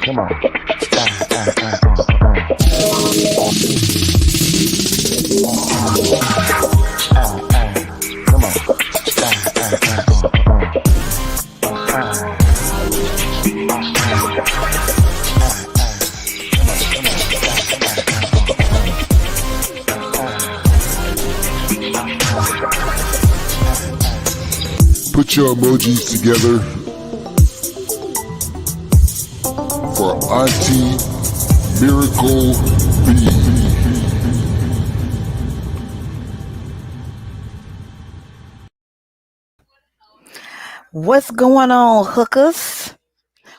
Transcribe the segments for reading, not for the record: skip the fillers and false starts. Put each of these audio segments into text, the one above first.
Come on. Come on. Put your emojis together for Auntie Miracle B. What's going on, hookers?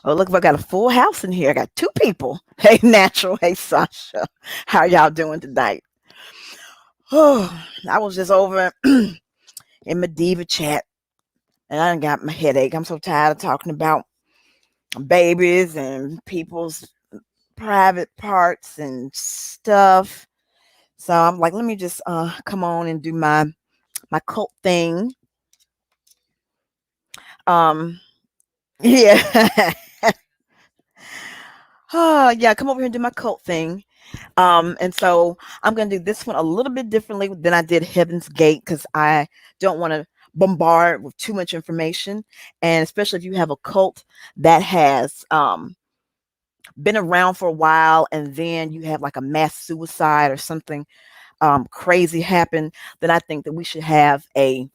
Oh, look, I got a full house in here. I got two people. Hey, Natural. Hey, Sasha. How y'all doing tonight? Oh, I was just over in my diva chat, and I done got my headache. I'm so tired of talking about babies and people's private parts and stuff. So I'm like, let me just come on and do my cult thing. Yeah. Oh, yeah, come over here and do my cult thing. And so I'm going to do this one a little bit differently than I did Heaven's Gate because I don't want to bombard with too much information. And especially if you have a cult that has been around for a while and then you have like a mass suicide or something crazy happen, then I think that we should have a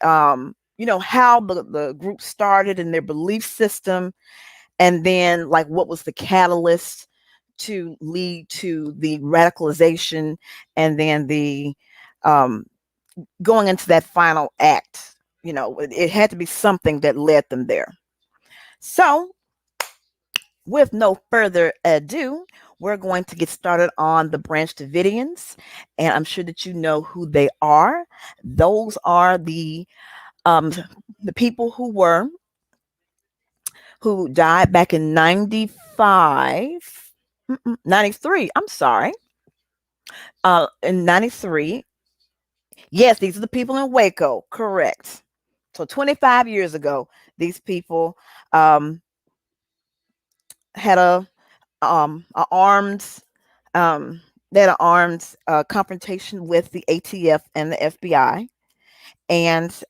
how the group started and their belief system, and then like what was the catalyst to lead to the radicalization, and then the um, going into that final act. It had to be something that led them there. So, with no further ado, we're going to get started on the Branch Davidians, and I'm sure that you know who they are. Those are the people who died back in 93. I'm sorry. In 93. Yes, these are the people in Waco. Correct. So 25 years ago, these people had a armed they had an armed confrontation with the ATF and the FBI, and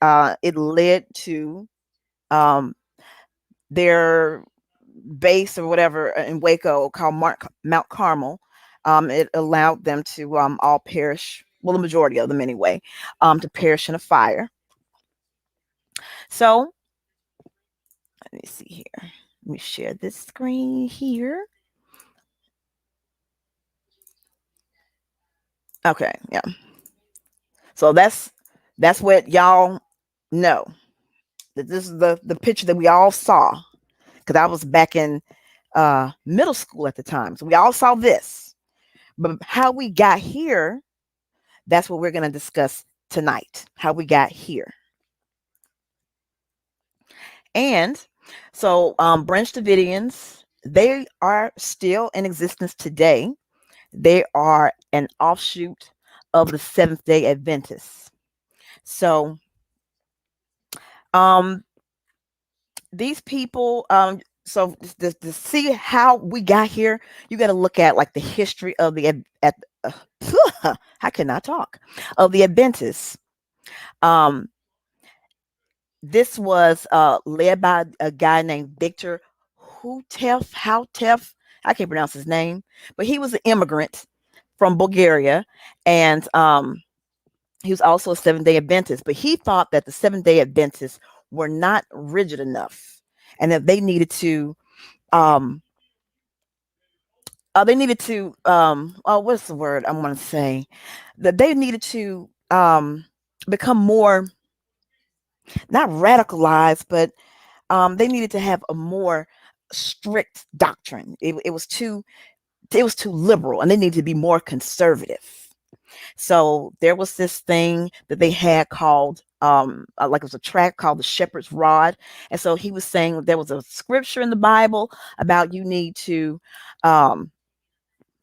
it led to their base or whatever in Waco called Mount Carmel. It allowed them to all perish. Well, the majority of them anyway, to perish in a fire. So let me see here. Let me share this screen here. Okay, yeah. So that's what y'all know. That this is the picture that we all saw, because I was back in middle school at the time. So we all saw this. But how we got here, that's what we're going to discuss tonight. How we got here. And so Branch Davidians, they are still in existence today. They are an offshoot of the Seventh-day Adventists. So these people, so to see how we got here, you got to look at like the history of the I cannot talk, of the Adventists. This was led by a guy named Victor Houtef. I can't pronounce his name, but he was an immigrant from Bulgaria, and he was also a Seventh-day Adventist. But he thought that the Seventh-day Adventists were not rigid enough, and that they needed to what's the word I want to say? That they needed to become more, not radicalized, but they needed to have a more strict doctrine. It was too liberal, and they needed to be more conservative. So there was this thing that they had called like it was a tract called the Shepherd's Rod. And so he was saying there was a scripture in the Bible about you need to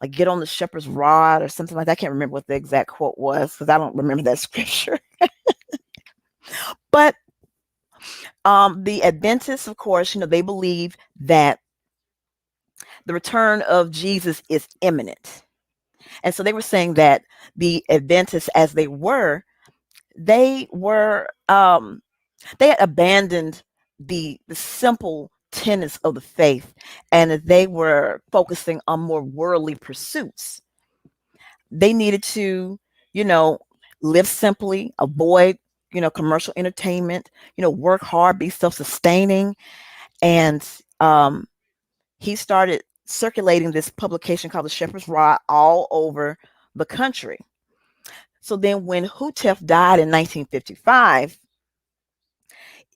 like get on the shepherd's rod or something like that. I can't remember what the exact quote was because I don't remember that scripture. But The Adventists, of course, they believe that the return of Jesus is imminent. And so they were saying that the Adventists, as they were they had abandoned the simple tenets of the faith, and that they were focusing on more worldly pursuits. They needed to, you know, live simply, avoid, commercial entertainment, work hard, be self-sustaining. And he started circulating this publication called the Shepherd's Rod all over the country. So then when Hutef died in 1955,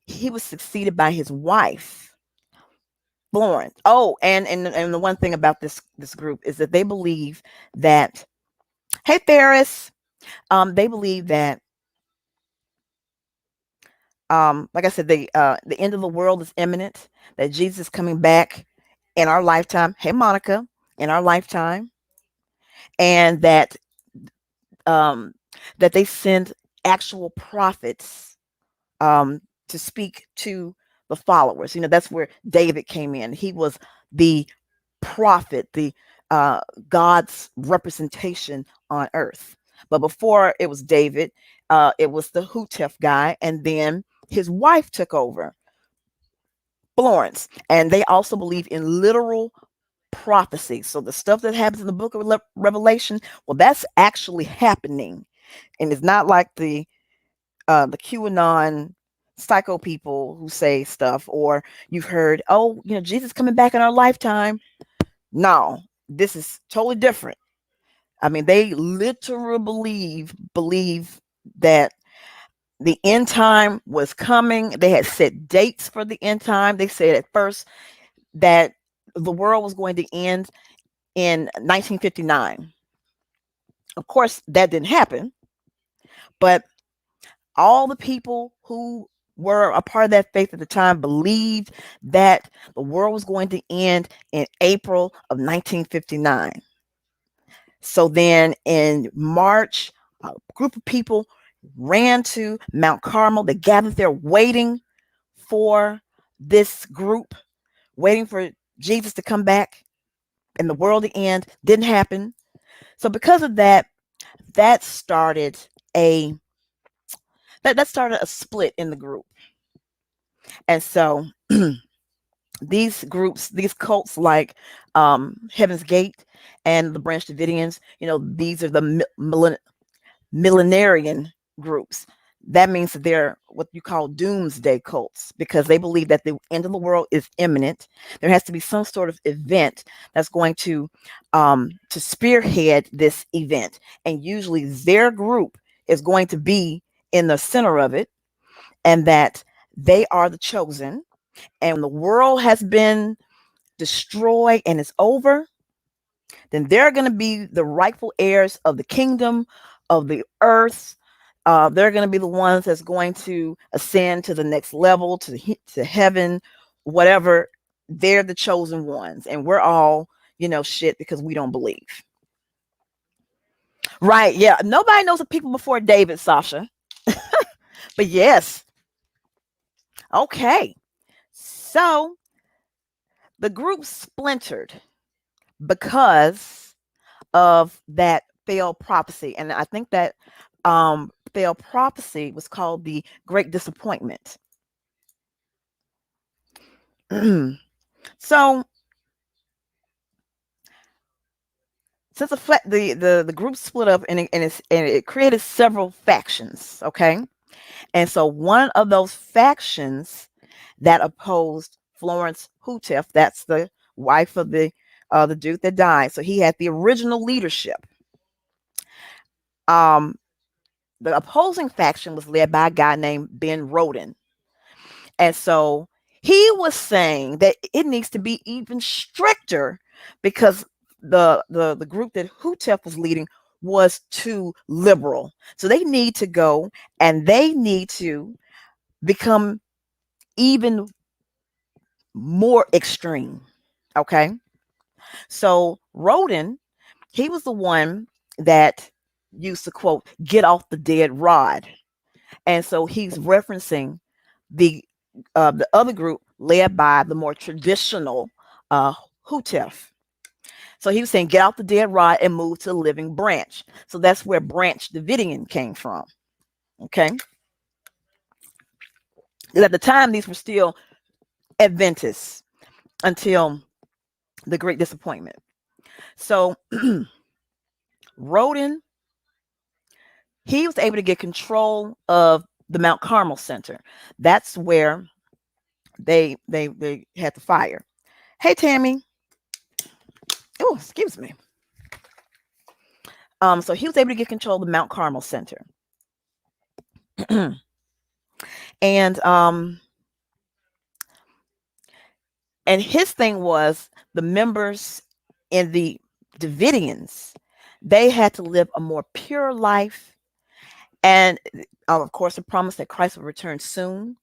he was succeeded by his wife, Florence. Oh, and the one thing about this group is that they believe that, hey Ferris, they believe that, like I said, the end of the world is imminent, that Jesus is coming back in our lifetime. Hey Monica, in our lifetime, and um that they send actual prophets to speak to the followers. That's where David came in. He was the prophet, the uh, God's representation on earth. But before it was David, it was the Hutef guy, and then his wife took over, Florence. And they also believe in literal prophecy. So the stuff that happens in the book of Revelation, well, that's actually happening, and it's not like the QAnon psycho people who say stuff, or you've heard, oh, Jesus coming back in our lifetime. No, this is totally different. I mean, they literally believe that the end time was coming. They had set dates for the end time. They said at first that the world was going to end in 1959. Of course, that didn't happen, but all the people who were a part of that faith at the time believed that the world was going to end in April of 1959. So then in March, a group of people ran to Mount Carmel. They gathered there waiting for this group, waiting for Jesus to come back and the world to end. Didn't happen. So because of that, that started a that started a split in the group. And so these groups, these cults like Heaven's Gate and the Branch Davidians, these are the millenarian groups. That means that they're what you call doomsday cults, because they believe that the end of the world is imminent. There has to be some sort of event that's going to spearhead this event, and usually their group is going to be in the center of it, and that they are the chosen. And when the world has been destroyed and it's over, then they're going to be the rightful heirs of the kingdom of the earth. They're going to be the ones that's going to ascend to the next level, to heaven, whatever. They're the chosen ones, and we're all, shit, because we don't believe. Right? Yeah. Nobody knows the people before David, Sasha. But yes. Okay. So the group splintered because of that failed prophecy. And I think that failed prophecy was called the Great Disappointment. So since the group split up, and it created several factions, okay? And so one of those factions that opposed Florence Hutef, that's the wife of the dude that died. So he had the original leadership. Um, the opposing faction was led by a guy named Ben Roden. And so he was saying that it needs to be even stricter, because the group that Hutef was leading was too liberal. So they need to go and they need to become even more extreme. Okay. So Roden, he was the one that used to quote, get off the dead rod. And so he's referencing the the other group led by the more traditional uh, Hutef. So he was saying, get out the dead rod and move to the living branch. So that's where branch Davidian came from. Okay. And at the time, these were still Adventists until the Great Disappointment. So Roden, he was able to get control of the Mount Carmel Center. That's where they had the fire. Hey Tammy. Oh, excuse me. So he was able to get control of the Mount Carmel Center. and and his thing was the members in the Davidians, they had to live a more pure life. And of course, the promise that Christ would return soon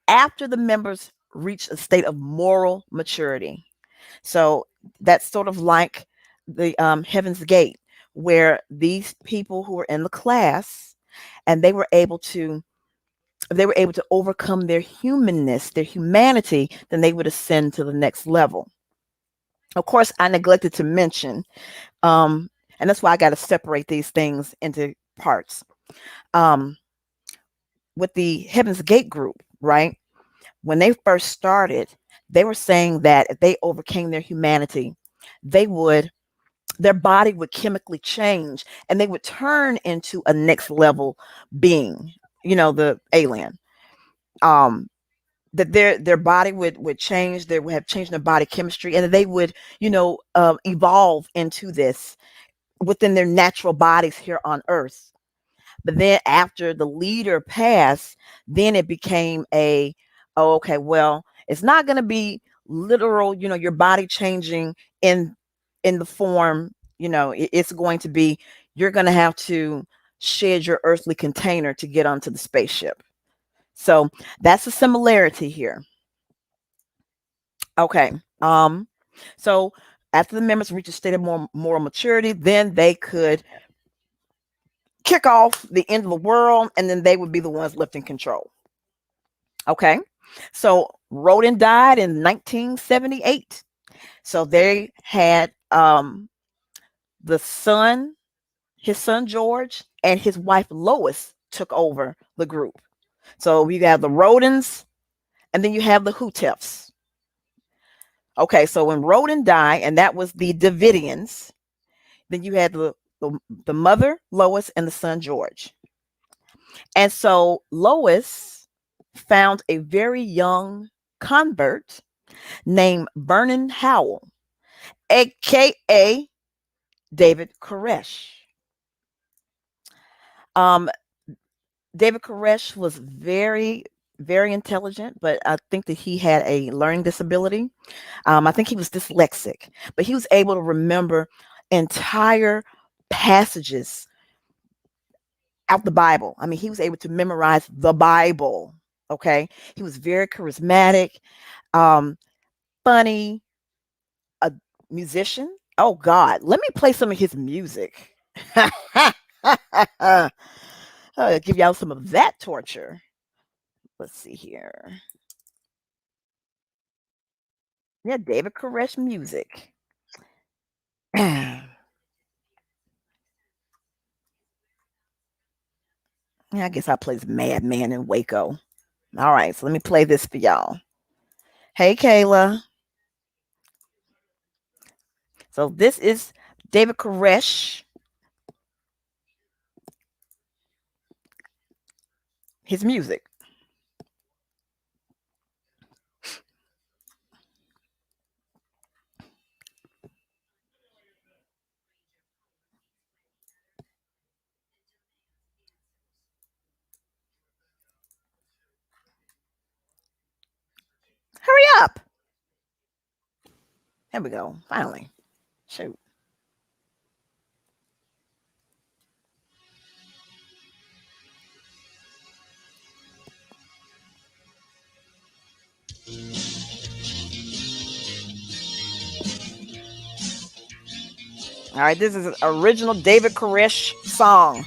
after the members reach a state of moral maturity. So that's sort of like the Heaven's Gate, where these people who were in the class and they were able to overcome their humanness, their humanity, then they would ascend to the next level. Of course, I neglected to mention, and that's why I got to separate these things into parts. With the Heaven's Gate group, right? When they first started, they were saying that if they overcame their humanity, their body would chemically change and they would turn into a next level being, the alien. That their body would change, they would have changed their body chemistry, and they would, evolve into this within their natural bodies here on Earth. But then after the leader passed, then it became oh, okay, well, it's not going to be literal, your body changing in the form, it's going to be, you're going to have to shed your earthly container to get onto the spaceship. So that's a similarity here. Okay. So after the members reach a state of more moral maturity, then they could kick off the end of the world, and then they would be the ones lifting control. Okay. So Roden died in 1978. So they had his son George, and his wife Lois took over the group. So you have the Rodens, and then you have the Hutefs. Okay, so when Roden died, and that was the Davidians, then you had the mother Lois and the son George. And so Lois found a very young convert named Vernon Howell, aka David Koresh. David Koresh was very, very intelligent, but I think that he had a learning disability. I think he was dyslexic, but he was able to remember entire passages out the Bible. I mean, he was able to memorize the Bible. Okay. He was very charismatic, funny, a musician. Oh God, let me play some of his music. I'll give y'all some of that torture. Let's see here. Yeah, David Koresh music. Yeah, I guess I plays Madman in Waco. All right, so let me play this for y'all. Hey, Kayla. So this is David Koresh, his music. Hurry up. Here we go. Finally. Shoot. All right, this is an original David Koresh song.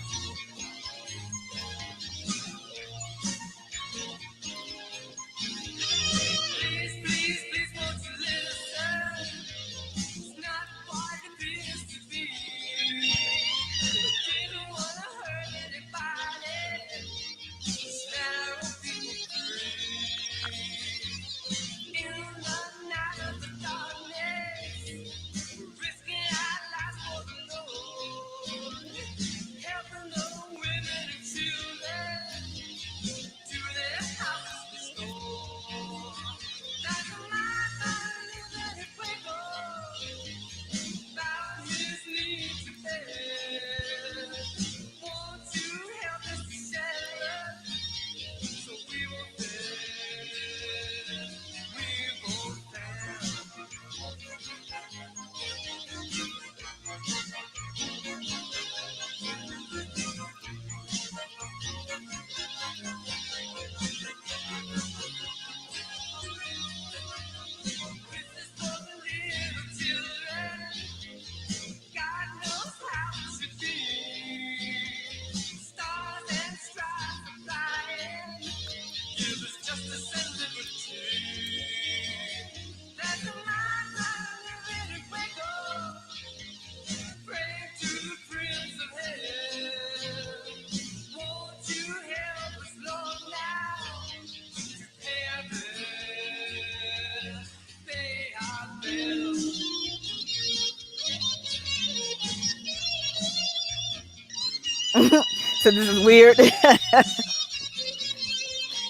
So this is weird.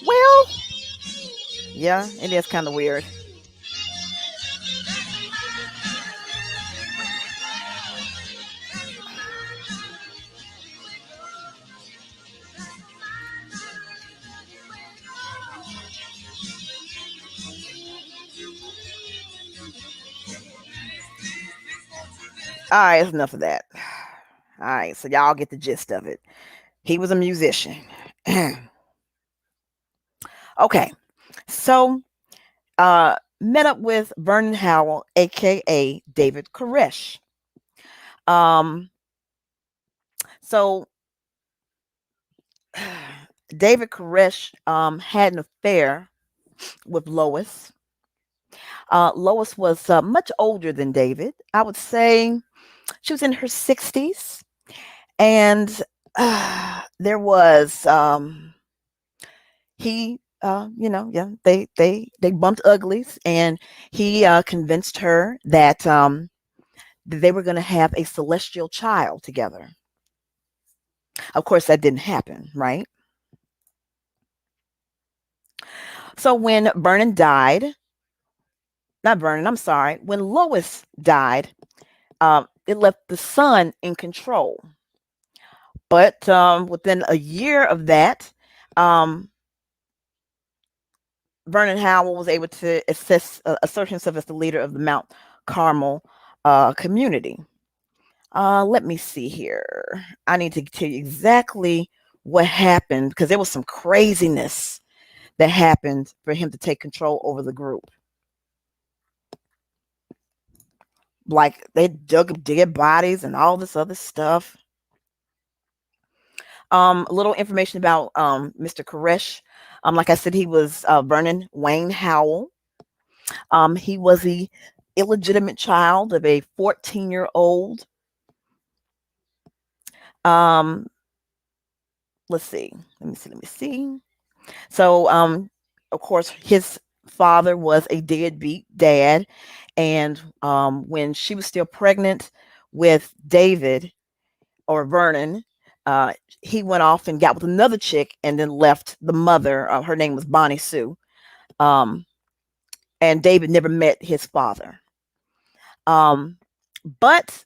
Well, yeah, it is kind of weird. All right, that's enough of that. All right, so y'all get the gist of it. He was a musician. Okay, so met up with Vernon Howell, aka David Koresh. Um, so David Koresh had an affair with Lois. Lois was much older than David. I would say she was in her 60s. And there was he yeah, they bumped uglies, and he convinced her that they were going to have a celestial child together. Of course, that didn't happen, right? So when Vernon died, not Vernon, I'm sorry, when Lois died, it left the son in control. But within a year of that, um, Vernon Howell was able to assert himself as the leader of the Mount Carmel community. Let me see here. I need to tell you exactly what happened, because there was some craziness that happened for him to take control over the group. Like they dug up dead bodies and all this other stuff. A little information about Mr. Koresh. Like I said, he was Vernon Wayne Howell. He was the illegitimate child of a 14-year-old. Um, let's see. Let me see. So, of course, his father was a deadbeat dad, and when she was still pregnant with David or Vernon, uh, he went off and got with another chick, and then left the mother. Her name was Bonnie Sue. Um, and David never met his father. Um, but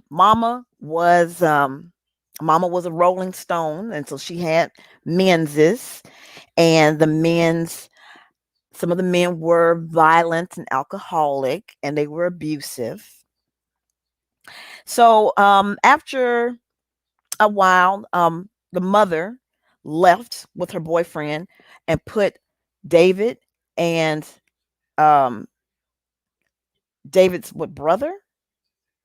Mama was Mama was a Rolling Stone, and so she had menses, and the men's some of the men were violent and alcoholic, and they were abusive. So after a while, the mother left with her boyfriend and put David and um, David's what brother?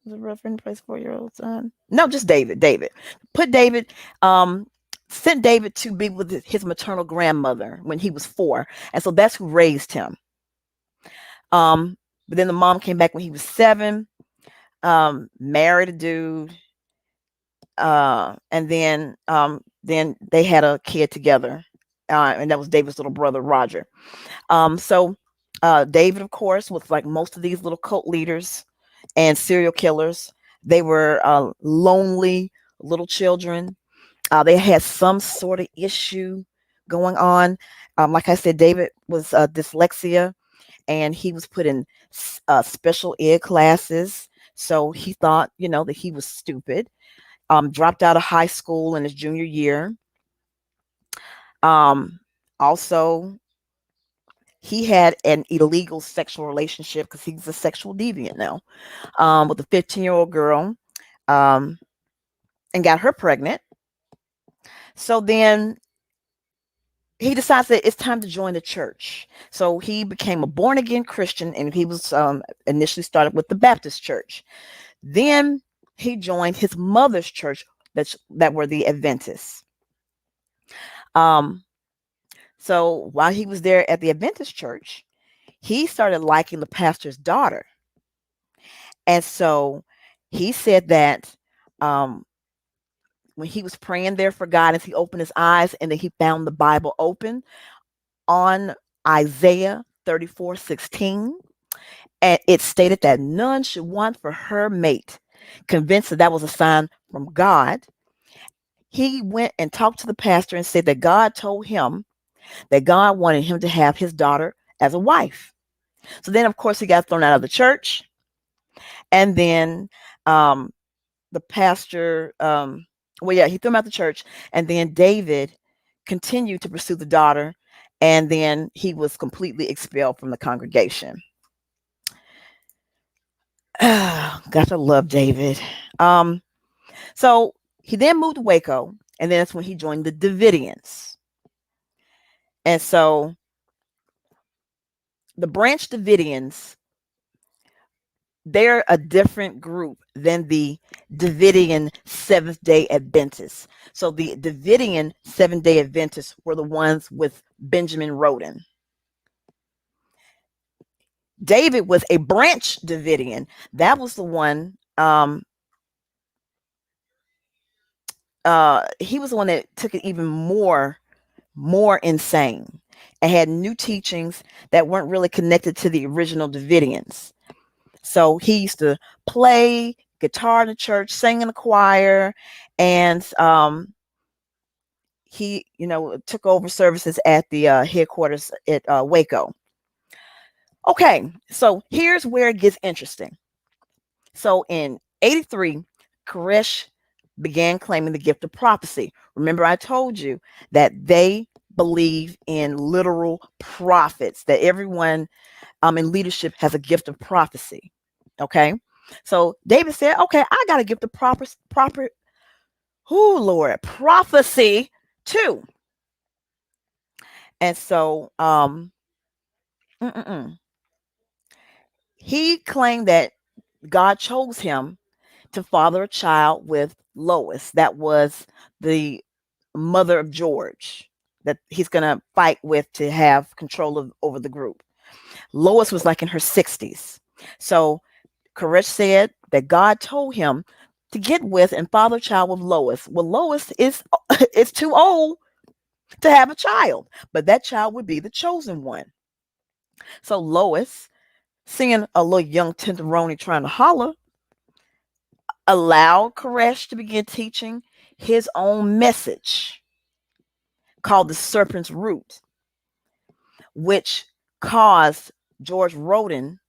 Was it Reverend Price 4-year-old son? No, just David. David. Put David, um, sent David to be with his maternal grandmother when he was 4. And so that's who raised him. But then the mom came back when he was 7, married a dude, and then they had a kid together. And that was David's little brother, Roger. So David, of course, was like most of these little cult leaders and serial killers. They were lonely little children. They had some sort of issue going on. Like I said, David was dyslexia, and he was put in special ed classes. So he thought, that he was stupid. Dropped out of high school in his junior year. Also, he had an illegal sexual relationship, because he's a sexual deviant now, with a 15-year-old girl, um, and got her pregnant. So then he decides that it's time to join the church. So he became a born again Christian, and he was initially started with the Baptist church. Then he joined his mother's church, that were the Adventists. So while he was there at the Adventist church, he started liking the pastor's daughter. And so he said that when he was praying there for guidance, he opened his eyes, and then he found the Bible open on Isaiah 34:16. And it stated that none should want for her mate. Convinced that was a sign from God, he went and talked to the pastor and said that God told him that God wanted him to have his daughter as a wife. So then, of course, he got thrown out of the church. And then um, the pastor, well, yeah, he threw him out the church. And then David continued to pursue the daughter. And then he was completely expelled from the congregation. Gosh, I love David. Um, so he then moved to Waco. And then that's when he joined the Davidians. And so the Branch Davidians, they're a different group than the Davidian Seventh day Adventists. So the Davidian Seventh day Adventists were the ones with Benjamin Roden. David was a Branch Davidian. That was the one. He was the one that took it even more insane and had new teachings that weren't really connected to the original Davidians. So he used to play guitar in the church, sing in the choir, and he, took over services at the headquarters at Waco. Okay, so here's where it gets interesting. So in 83, Koresh began claiming the gift of prophecy. Remember, I told you that they believe in literal prophets, that everyone in leadership has a gift of prophecy. Okay. So David said, okay, I got a gift of Lord, prophecy too. And so he claimed that God chose him to father a child with Lois. That was the mother of George that he's going to fight with to have control over the group. Lois was like in her 60s. So Koresh said that God told him to get with and father a child with Lois. Well, Lois is too old to have a child, but that child would be the chosen one. So Lois, seeing a little young tenderoni trying to holler, allowed Koresh to begin teaching his own message called the serpent's root, which caused George Roden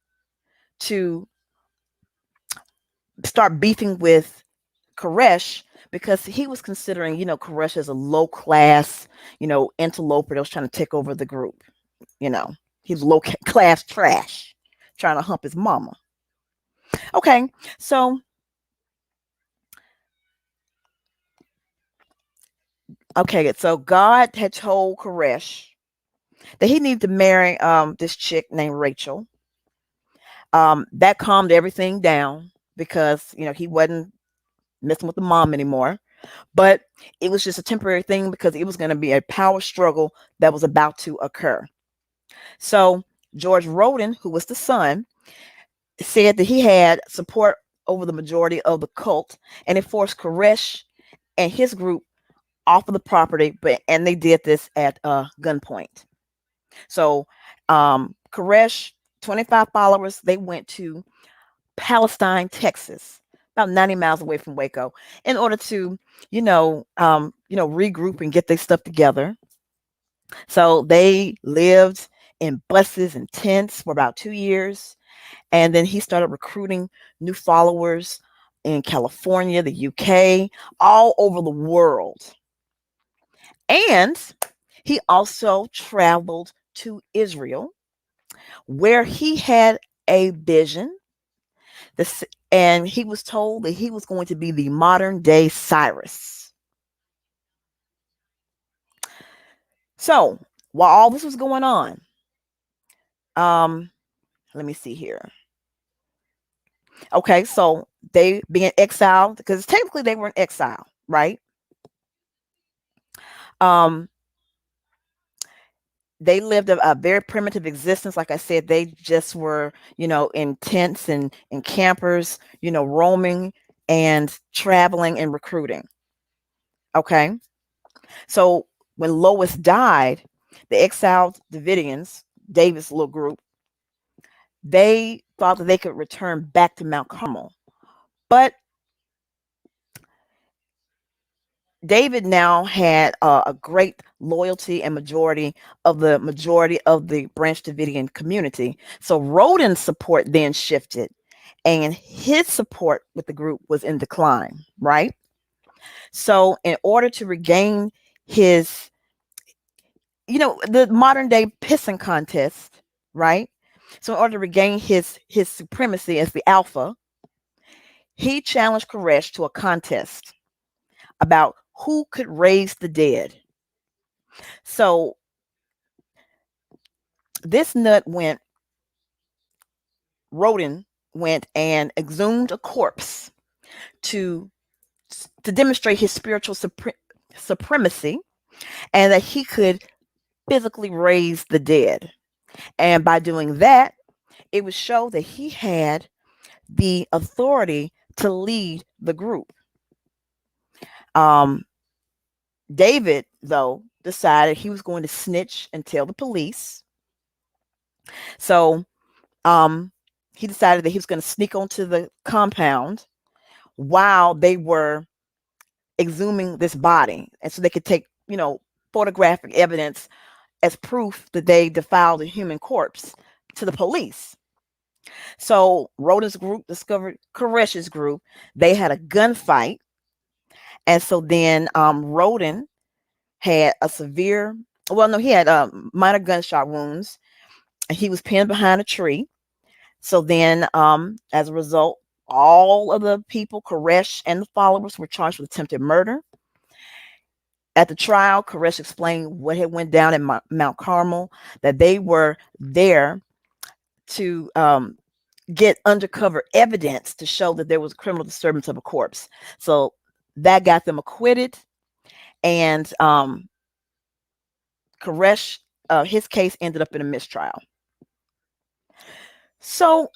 to start beefing with Koresh because he was considering, Koresh as a low class, interloper that was trying to take over the group. He's low class trash trying to hump his mama. Okay, so God had told Koresh that he needed to marry this chick named Rachel. That calmed everything down because he wasn't messing with the mom anymore. But it was just a temporary thing because it was going to be a power struggle that was about to occur. So George Roden, who was the son, said that he had support over the majority of the cult, and it forced Koresh and his group off of the property, and they did this at gunpoint. So Koresh, 25 followers, they went to Palestine, Texas, about 90 miles away from Waco, in order to, regroup and get their stuff together. So they lived in buses and tents for about 2 years. And then he started recruiting new followers in California, the UK, all over the world. And he also traveled to Israel, where he had a vision. And he was told that he was going to be the modern day Cyrus. So while all this was going on, let me see here. Okay, so they being exiled because technically they were in exile, right? Um, they lived a very primitive existence. Like I said, they just were, in tents and in campers, roaming and traveling and recruiting. Okay. So when Lois died, the exiled Davidians, David's little group, they thought that they could return back to Mount Carmel. But David now had a great loyalty and majority of the Branch Davidian community. So Roden's support then shifted, and his support with the group was in decline, right? So in order to regain his, the modern day pissing contest, right? So in order to regain his supremacy as the alpha, he challenged Koresh to a contest about who could raise the dead. So this nut Roden went and exhumed a corpse to to demonstrate his spiritual supremacy, and that he could physically raise the dead. And by doing that, it would show that he had the authority to lead the group. Um, David, though, decided he was going to snitch and tell the police. So he decided that he was going to sneak onto the compound while they were exhuming this body, and so they could take, photographic evidence as proof that they defiled a human corpse to the police. So Roden's group discovered Koresh's group. They had a gunfight, and so then Roden had a severe, well, no, he had minor gunshot wounds, and he was pinned behind a tree. So then, as a result, all of the people, Koresh and the followers, were charged with attempted murder. At the trial, Koresh explained what had went down in Mount Carmel, that they were there to get undercover evidence to show that there was a criminal disturbance of a corpse. So that got them acquitted, and Koresh, his case ended up in a mistrial. So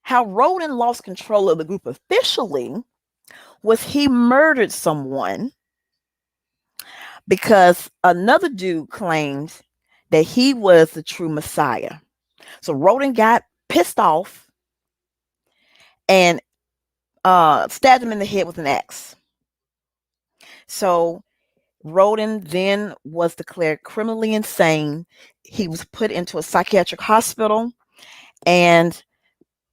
how Roden lost control of the group officially was he murdered someone because another dude claimed that he was the true Messiah. So Roden got pissed off and stabbed him in the head with an axe. So Roden then was declared criminally insane. He was put into a psychiatric hospital, and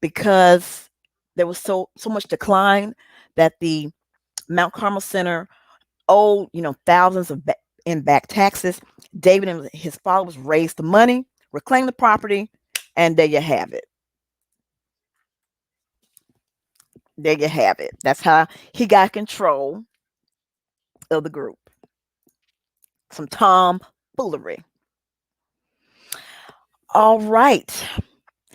because there was so much decline that the Mount Carmel Center owed, thousands in back taxes, David and his followers raised the money, reclaimed the property, and there you have it. There you have it. That's how he got control of the group. Some tomfoolery. All right.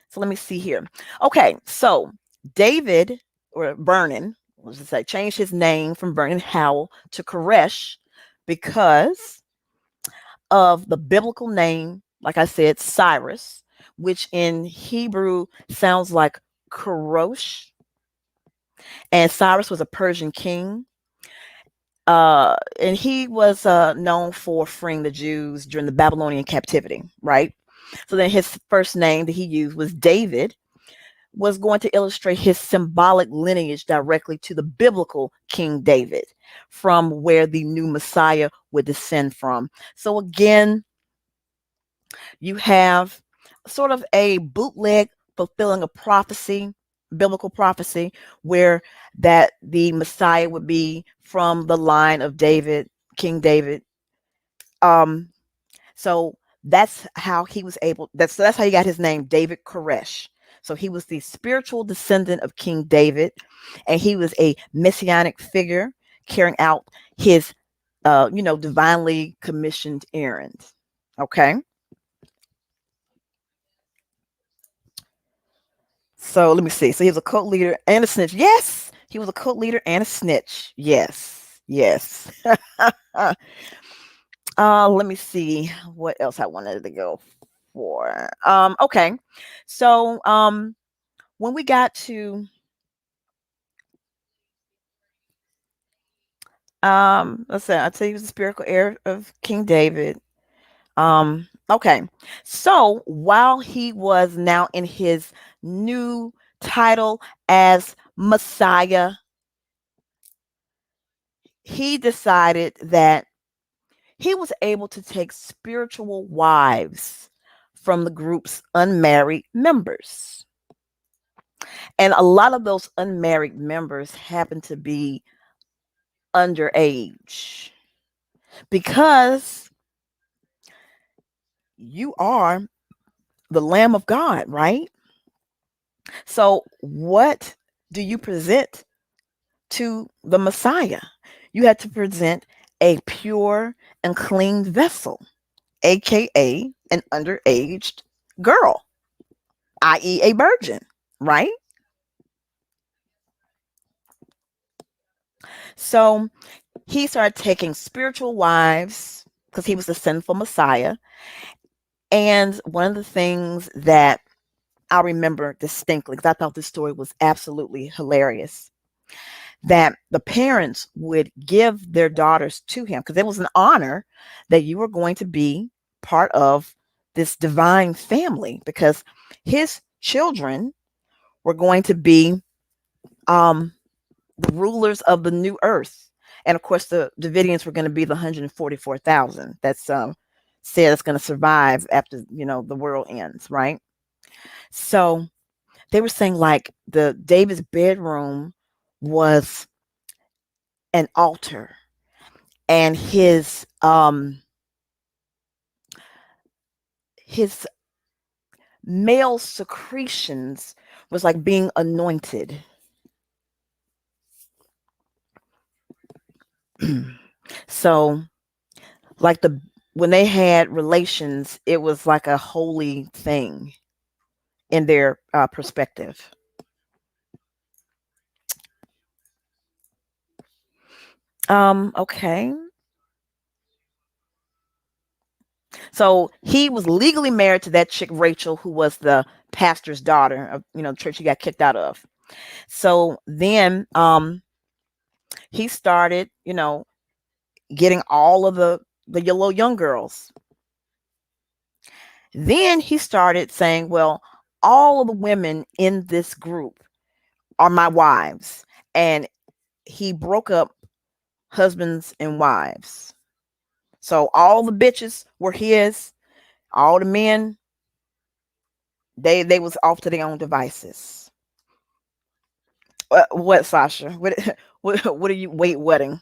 So let me see here. Okay, so David, or Vernon, let's just say, changed his name from Vernon Howell to Koresh because of the biblical name, like I said, Cyrus, which in Hebrew sounds like Karosh. And Cyrus was a Persian king. And he was known for freeing the Jews during the Babylonian captivity, right? So then his first name that he used was David, was going to illustrate his symbolic lineage directly to the biblical King David, from where the new Messiah would descend from. So again, you have sort of a bootleg fulfilling a prophecy, biblical prophecy, where that the Messiah would be from the line of David, King David. So that's how he was able. That's how he got his name, David Koresh. So he was the spiritual descendant of King David, and he was a messianic figure carrying out his, divinely commissioned errand. Okay. So let me see. So he was a cult leader and a snitch. Yes, he was a cult leader and a snitch. Yes, yes. Let me see what else I wanted to go for. Okay. So when we got to let's say I'll tell you the spiritual heir of King David. Okay. So while he was now in his new title as Messiah, he decided that he was able to take spiritual wives from the group's unmarried members. And a lot of those unmarried members happen to be underage because you are the Lamb of God, right? So, what do you present to the Messiah? You had to present a pure and clean vessel, aka an underaged girl, i.e., a virgin, right? So he started taking spiritual wives because he was the sinful Messiah. And one of the things that I remember distinctly, because I thought this story was absolutely hilarious, that the parents would give their daughters to him because it was an honor that you were going to be part of this divine family because his children were going to be um, the rulers of the new earth. And of course, the Davidians were going to be the 144,000 that's said it's going to survive after, the world ends, right? So they were saying like the David's bedroom was an altar and his male secretions was like being anointed. So like the when they had relations, it was like a holy thing in their perspective. Okay. So he was legally married to that chick Rachel, who was the pastor's daughter of the church he got kicked out of. So then he started, getting all of the little young girls. Then he started saying, well, all of the women in this group are my wives. And he broke up husbands and wives. So all the bitches were his, all the men, they was off to their own devices. What, Sasha? What what are you wedding?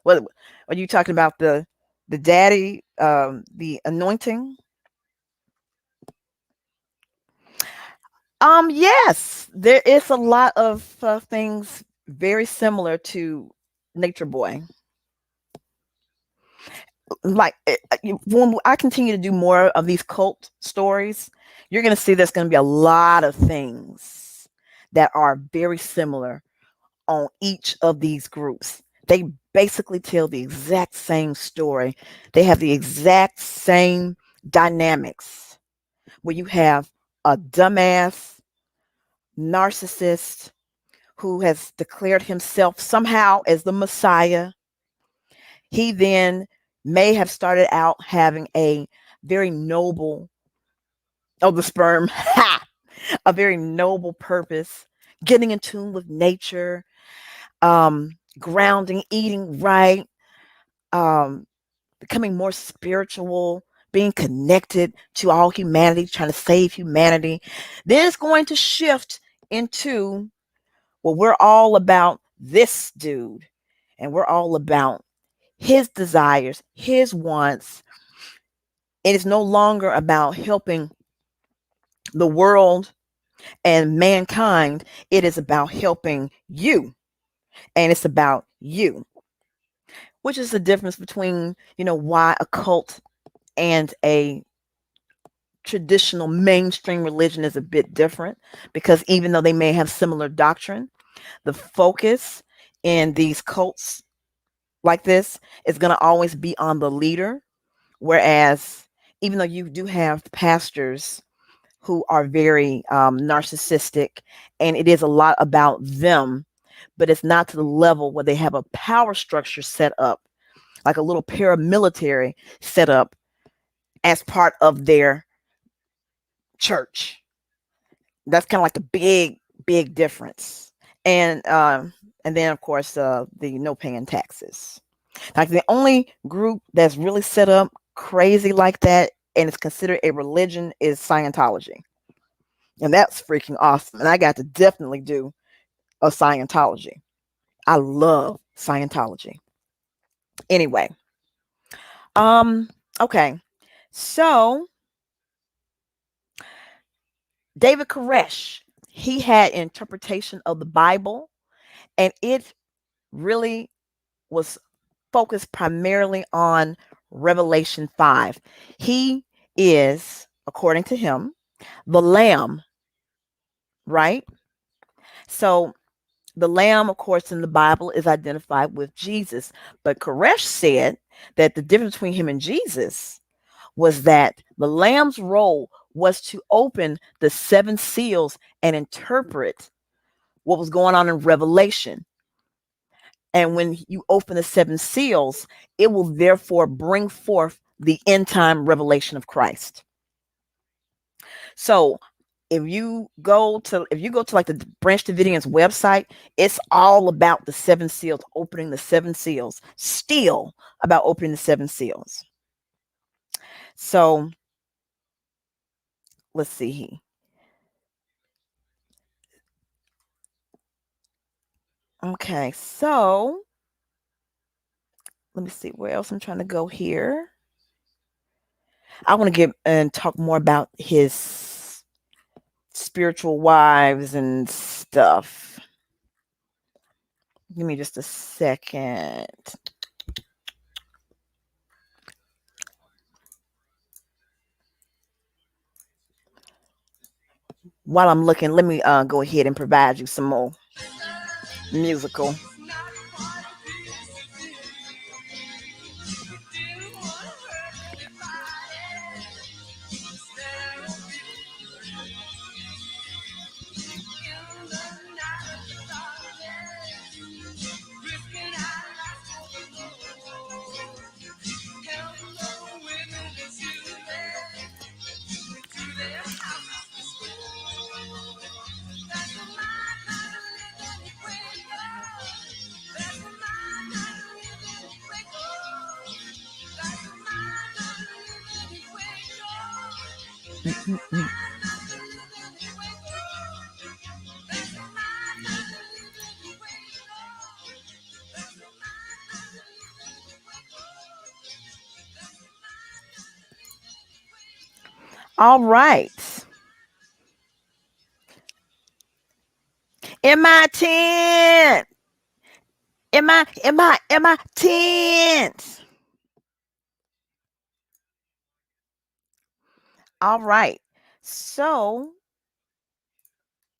What are you talking about, the daddy, the anointing? Yes, there is a lot of things very similar to Nature Boy. Like when I continue to do more of these cult stories, you're going to see there's going to be a lot of things that are very similar on each of these groups. They basically tell the exact same story. They have the exact same dynamics where you have a dumbass narcissist who has declared himself somehow as the Messiah. He then may have started out having a very noble, oh, the sperm, ha, a very noble purpose, getting in tune with nature, grounding, eating right, um, becoming more spiritual, being connected to all humanity, trying to save humanity. Then it's going to shift into, well, we're all about this dude, and we're all about his desires, his wants. It is no longer about helping the world and mankind. It is about helping you, and it's about you, which is the difference between, why a cult and a traditional mainstream religion is a bit different, because even though they may have similar doctrine, the focus in these cults like this is going to always be on the leader. Whereas, even though you do have pastors who are very narcissistic, and it is a lot about them, but it's not to the level where they have a power structure set up, like a little paramilitary set up as part of their church. That's kind of like a big, big difference. And And then, of course, the no paying taxes. Like the only group that's really set up crazy like that and is considered a religion is Scientology. And that's freaking awesome. And I got to definitely do a Scientology. I love Scientology. Anyway, um, okay. So David Koresh, he had interpretation of the Bible, and it really was focused primarily on Revelation 5. He is, according to him, the lamb, right? So the lamb, of course, in the Bible is identified with Jesus. But Koresh said that the difference between him and Jesus was that the lamb's role was to open the seven seals and interpret what was going on in Revelation. And when you open the seven seals, it will therefore bring forth the end time revelation of Christ. So if you go to like the Branch Davidians website, it's all about the seven seals, opening the seven seals, still about opening the seven seals. So let's see. Okay, so let me see where else I'm trying to go here. I want to get and talk more about his spiritual wives and stuff. Give me just a second. While I'm looking, let me go ahead and provide you some more musical. Mm-mm-mm. All right. In my tent. In my tent. All right. So,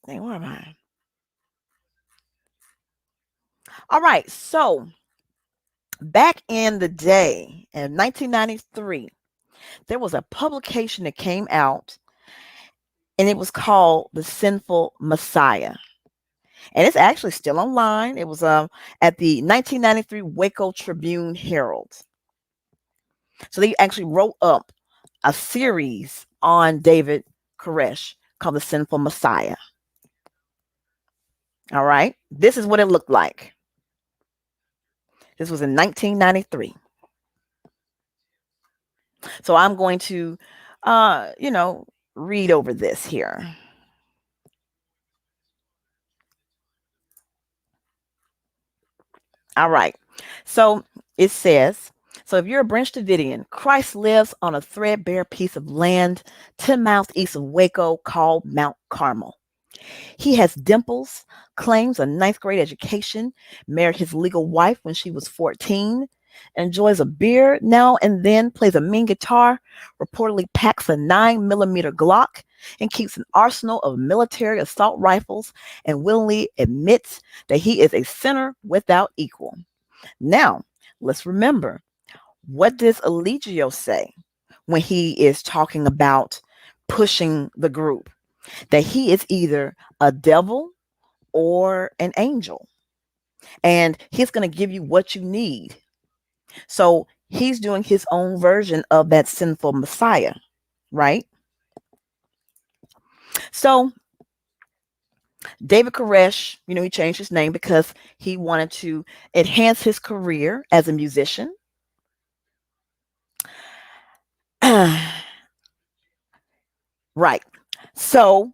dang, where am I? All right. So, back in the day, in 1993, there was a publication that came out, and it was called The Sinful Messiah. And it's actually still online. It was at the 1993 Waco Tribune Herald. So they actually wrote up a series on David Koresh called The Sinful Messiah. All right. This is what it looked like. This was in 1993. So I'm going to, read over this here. All right. So it says, so if you're a Branch Davidian, Christ lives on a threadbare piece of land 10 miles east of Waco called Mount Carmel. He has dimples, claims a ninth grade education, married his legal wife when she was 14, enjoys a beer now and then, plays a mean guitar, reportedly packs a 9mm Glock, and keeps an arsenal of military assault rifles, and willingly admits that he is a sinner without equal. Now, let's remember, what does Eligio say when he is talking about pushing the group? That he is either a devil or an angel, and he's going to give you what you need. So he's doing his own version of that sinful Messiah, right? So David Koresh, he changed his name because he wanted to enhance his career as a musician. Right. So,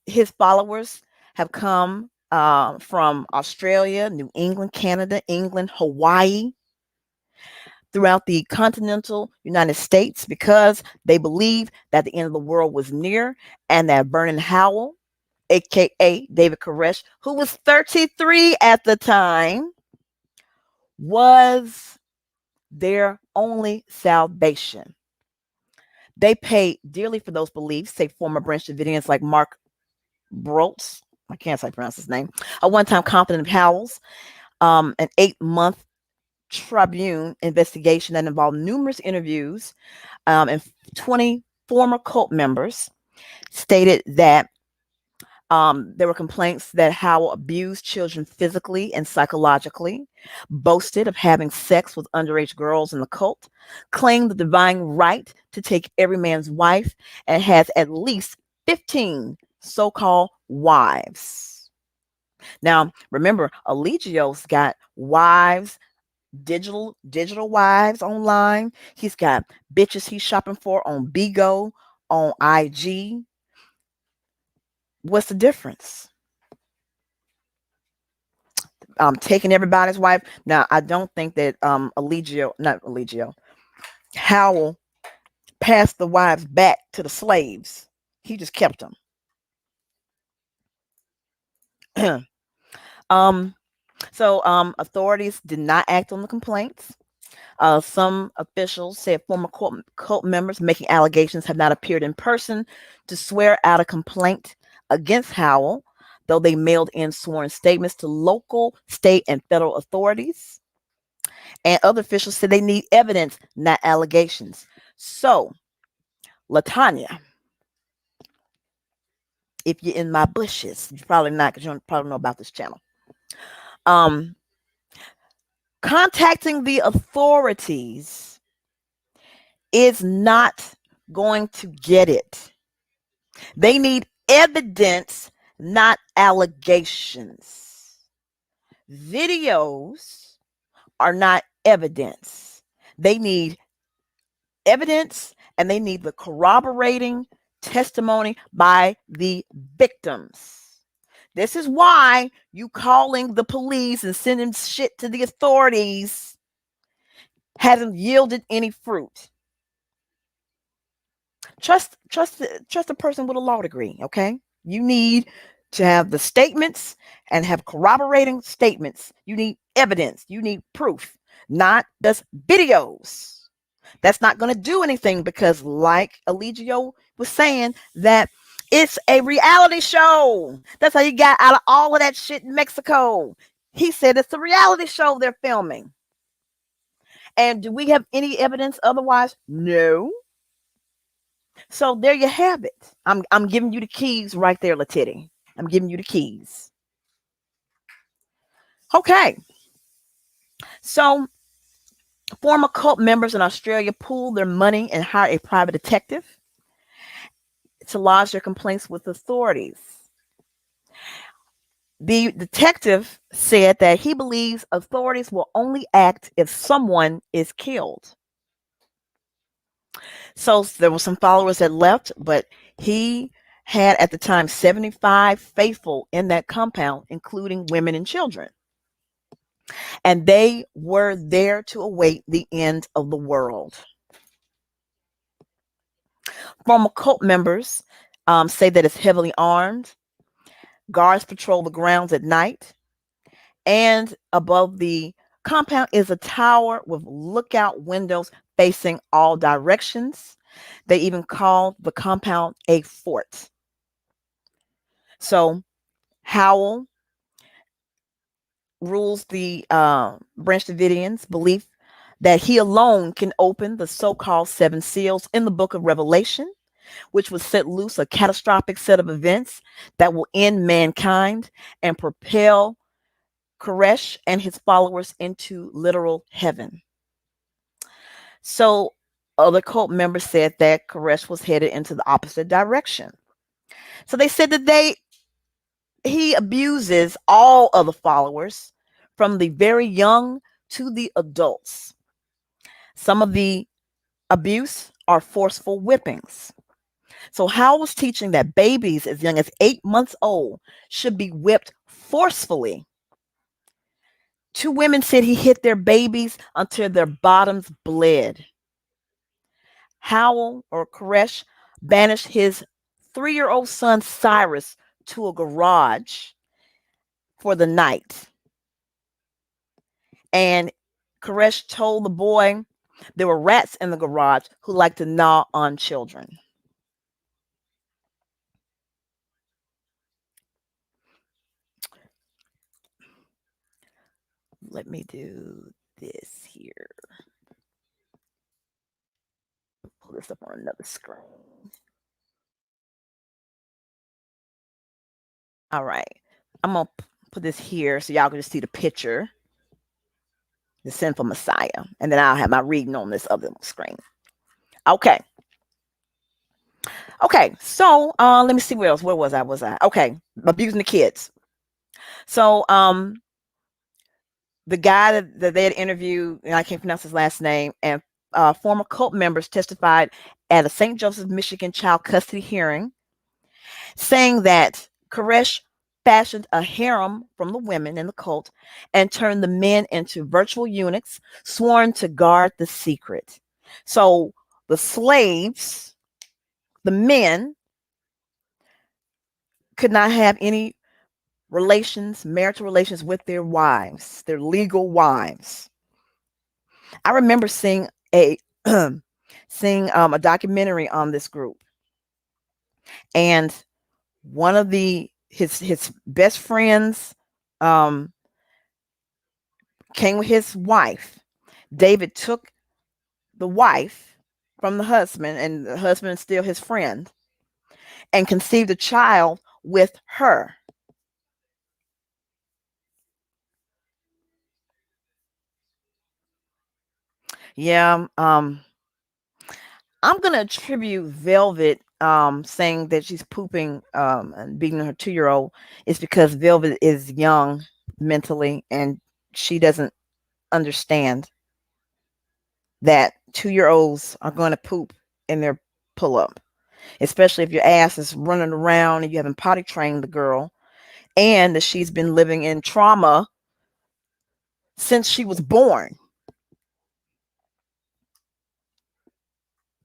his followers have come from Australia, New England, Canada, England, Hawaii, throughout the continental United States because they believe that the end of the world was near and that Vernon Howell, aka David Koresh, who was 33 at the time, was their only salvation. They paid dearly for those beliefs, say former Branch Davidians like Mark Broltz. I can't say pronounce his name. A one-time confidant of Howell's, an 8-month Tribune investigation that involved numerous interviews, and 20 former cult members stated that there were complaints that Howell abused children physically and psychologically, boasted of having sex with underage girls in the cult, claimed the divine right to take every man's wife, and has at least 15 so called wives. Now, remember, Eligio's got wives, digital wives online. He's got bitches he's shopping for on Bigo, on IG. What's the difference? Taking everybody's wife. Now, I don't think that not Eligio, Howell passed the wives back to the slaves. He just kept them. Authorities did not act on the complaints. Some officials said former cult members making allegations have not appeared in person to swear out a complaint against Howell, though they mailed in sworn statements to local, state, and federal authorities. And other officials said they need evidence, not allegations. So, Latanya, if you're in my bushes, you're probably not, because you don't probably know about this channel. Contacting the authorities is not going to get it. They need evidence, not allegations. Videos are not evidence. They need evidence and they need the corroborating testimony by the victims. This is why you calling the police and sending shit to the authorities hasn't yielded any fruit. Trust a person with a law degree, okay? You need to have the statements and have corroborating statements. You need evidence. You need proof, not just videos. That's not going to do anything because, like Eligio was saying, that it's a reality show. That's how you got out of all of that shit in Mexico. He said it's a reality show they're filming. And do we have any evidence otherwise? No. So there you have it. I'm giving you the keys right there, Letitty. I'm giving you the keys. Okay. So former cult members in Australia pooled their money and hired a private detective to lodge their complaints with authorities. The detective said that he believes authorities will only act if someone is killed. So there were some followers that left, but he had at the time 75 faithful in that compound, including women and children. And they were there to await the end of the world. Former cult members say that it's heavily armed. Guards patrol the grounds at night. And above the compound is a tower with lookout windows facing all directions. They even call the compound a fort. So Howell rules the Branch Davidians' belief that he alone can open the so-called 7 seals in the book of Revelation, which would set loose a catastrophic set of events that will end mankind and propel Koresh and his followers into literal heaven. So other cult members said that Koresh was headed into the opposite direction. So they said that they he abuses all of the followers, from the very young to the adults. Some of the abuse are forceful whippings. So Howell was teaching that babies as young as 8 months old should be whipped forcefully. Two women said he hit their babies until their bottoms bled. Howell, or Koresh, banished his 3-year-old son Cyrus to a garage for the night. And Koresh told the boy there were rats in the garage who like to gnaw on children. Let me do this here. Pull this up on another screen. All right. I'm going to put this here so y'all can just see the picture, the sinful Messiah. And then I'll have my reading on this other screen. Okay. Okay. So let me see where else. Where was I? Okay. Abusing the kids. So the guy that they had interviewed, and I can't pronounce his last name, and former cult members testified at a St. Joseph, Michigan child custody hearing, saying that Koresh fashioned a harem from the women in the cult and turned the men into virtual eunuchs sworn to guard the secret. So the slaves, the men, could not have any relations, marital relations with their wives, their legal wives. I remember seeing a a documentary on this group, and one of his best friends came with his wife. David took the wife from the husband, and the husband is still his friend, and conceived a child with her. Yeah, I'm gonna attribute Velvet saying that she's pooping and beating her 2-year-old is because Velvet is young mentally and she doesn't understand that 2-year-olds are going to poop in their pull up, especially if your ass is running around and you haven't potty trained the girl, and that she's been living in trauma since she was born.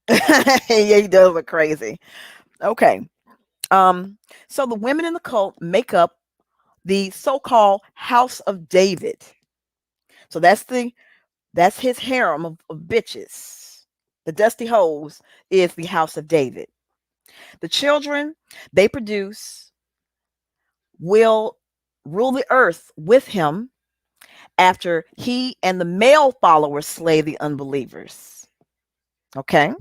Yeah, he does look crazy. Okay. Um, so the women in the cult make up the so-called House of David. So that's his harem of bitches. The dusty hoes is the House of David. The children they produce will rule the earth with him after he and the male followers slay the unbelievers. Okay?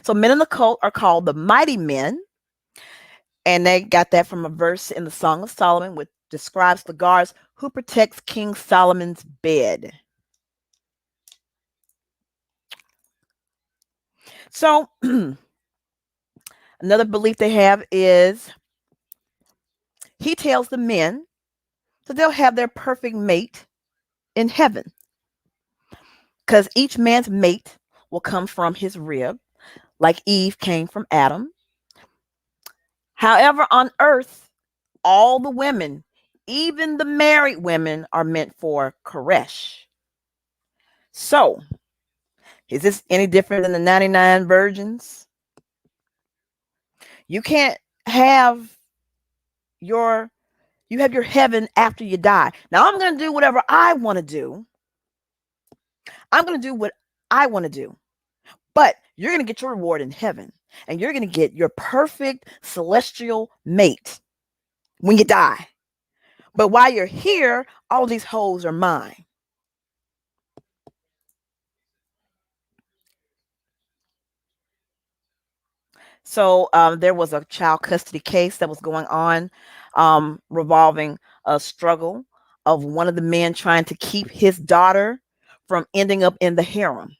So men in the cult are called the mighty men, and they got that from a verse in the Song of Solomon, which describes the guards who protects King Solomon's bed. So another belief they have is he tells the men that they'll have their perfect mate in heaven, because each man's mate will come from his rib, like Eve came from Adam. However, on earth, all the women, even the married women, are meant for Koresh. So, is this any different than the 99 virgins? You can't have your you have your heaven after you die. Now I'm going to do whatever I want to do. I'm going to do what I want to do. But you're going to get your reward in heaven, and you're going to get your perfect celestial mate when you die. But while you're here, all these hoes are mine. So there was a child custody case that was going on, revolving a struggle of one of the men trying to keep his daughter from ending up in the harem.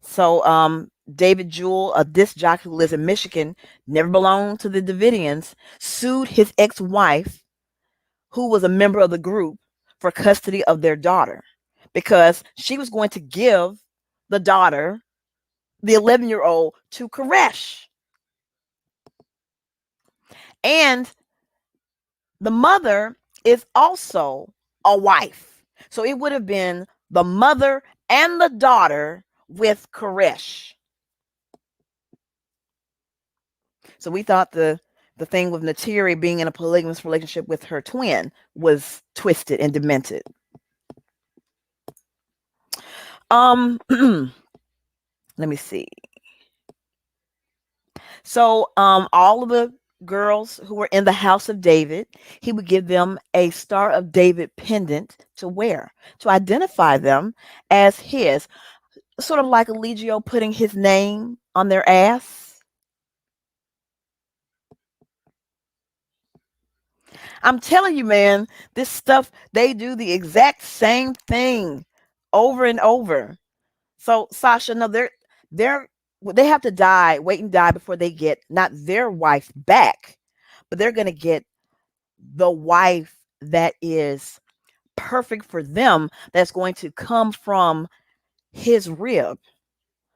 So David Jewell, a disc jockey who lives in Michigan, never belonged to the Davidians, sued his ex-wife, who was a member of the group, for custody of their daughter because she was going to give the daughter, the 11-year-old, to Koresh. And the mother is also a wife. So it would have been the mother and the daughter with Koresh. So we thought the thing with Natiri being in a polygamous relationship with her twin was twisted and demented. Let me see. So all of the girls who were in the house of David, he would give them a Star of David pendant to wear to identify them as his, sort of like Eligio putting his name on their ass. I'm telling you, man, this stuff, they do the exact same thing over and over. So Sasha, no, they're they have to die, wait and die before they get not their wife back, but they're gonna get the wife that is perfect for them, that's going to come from his rib,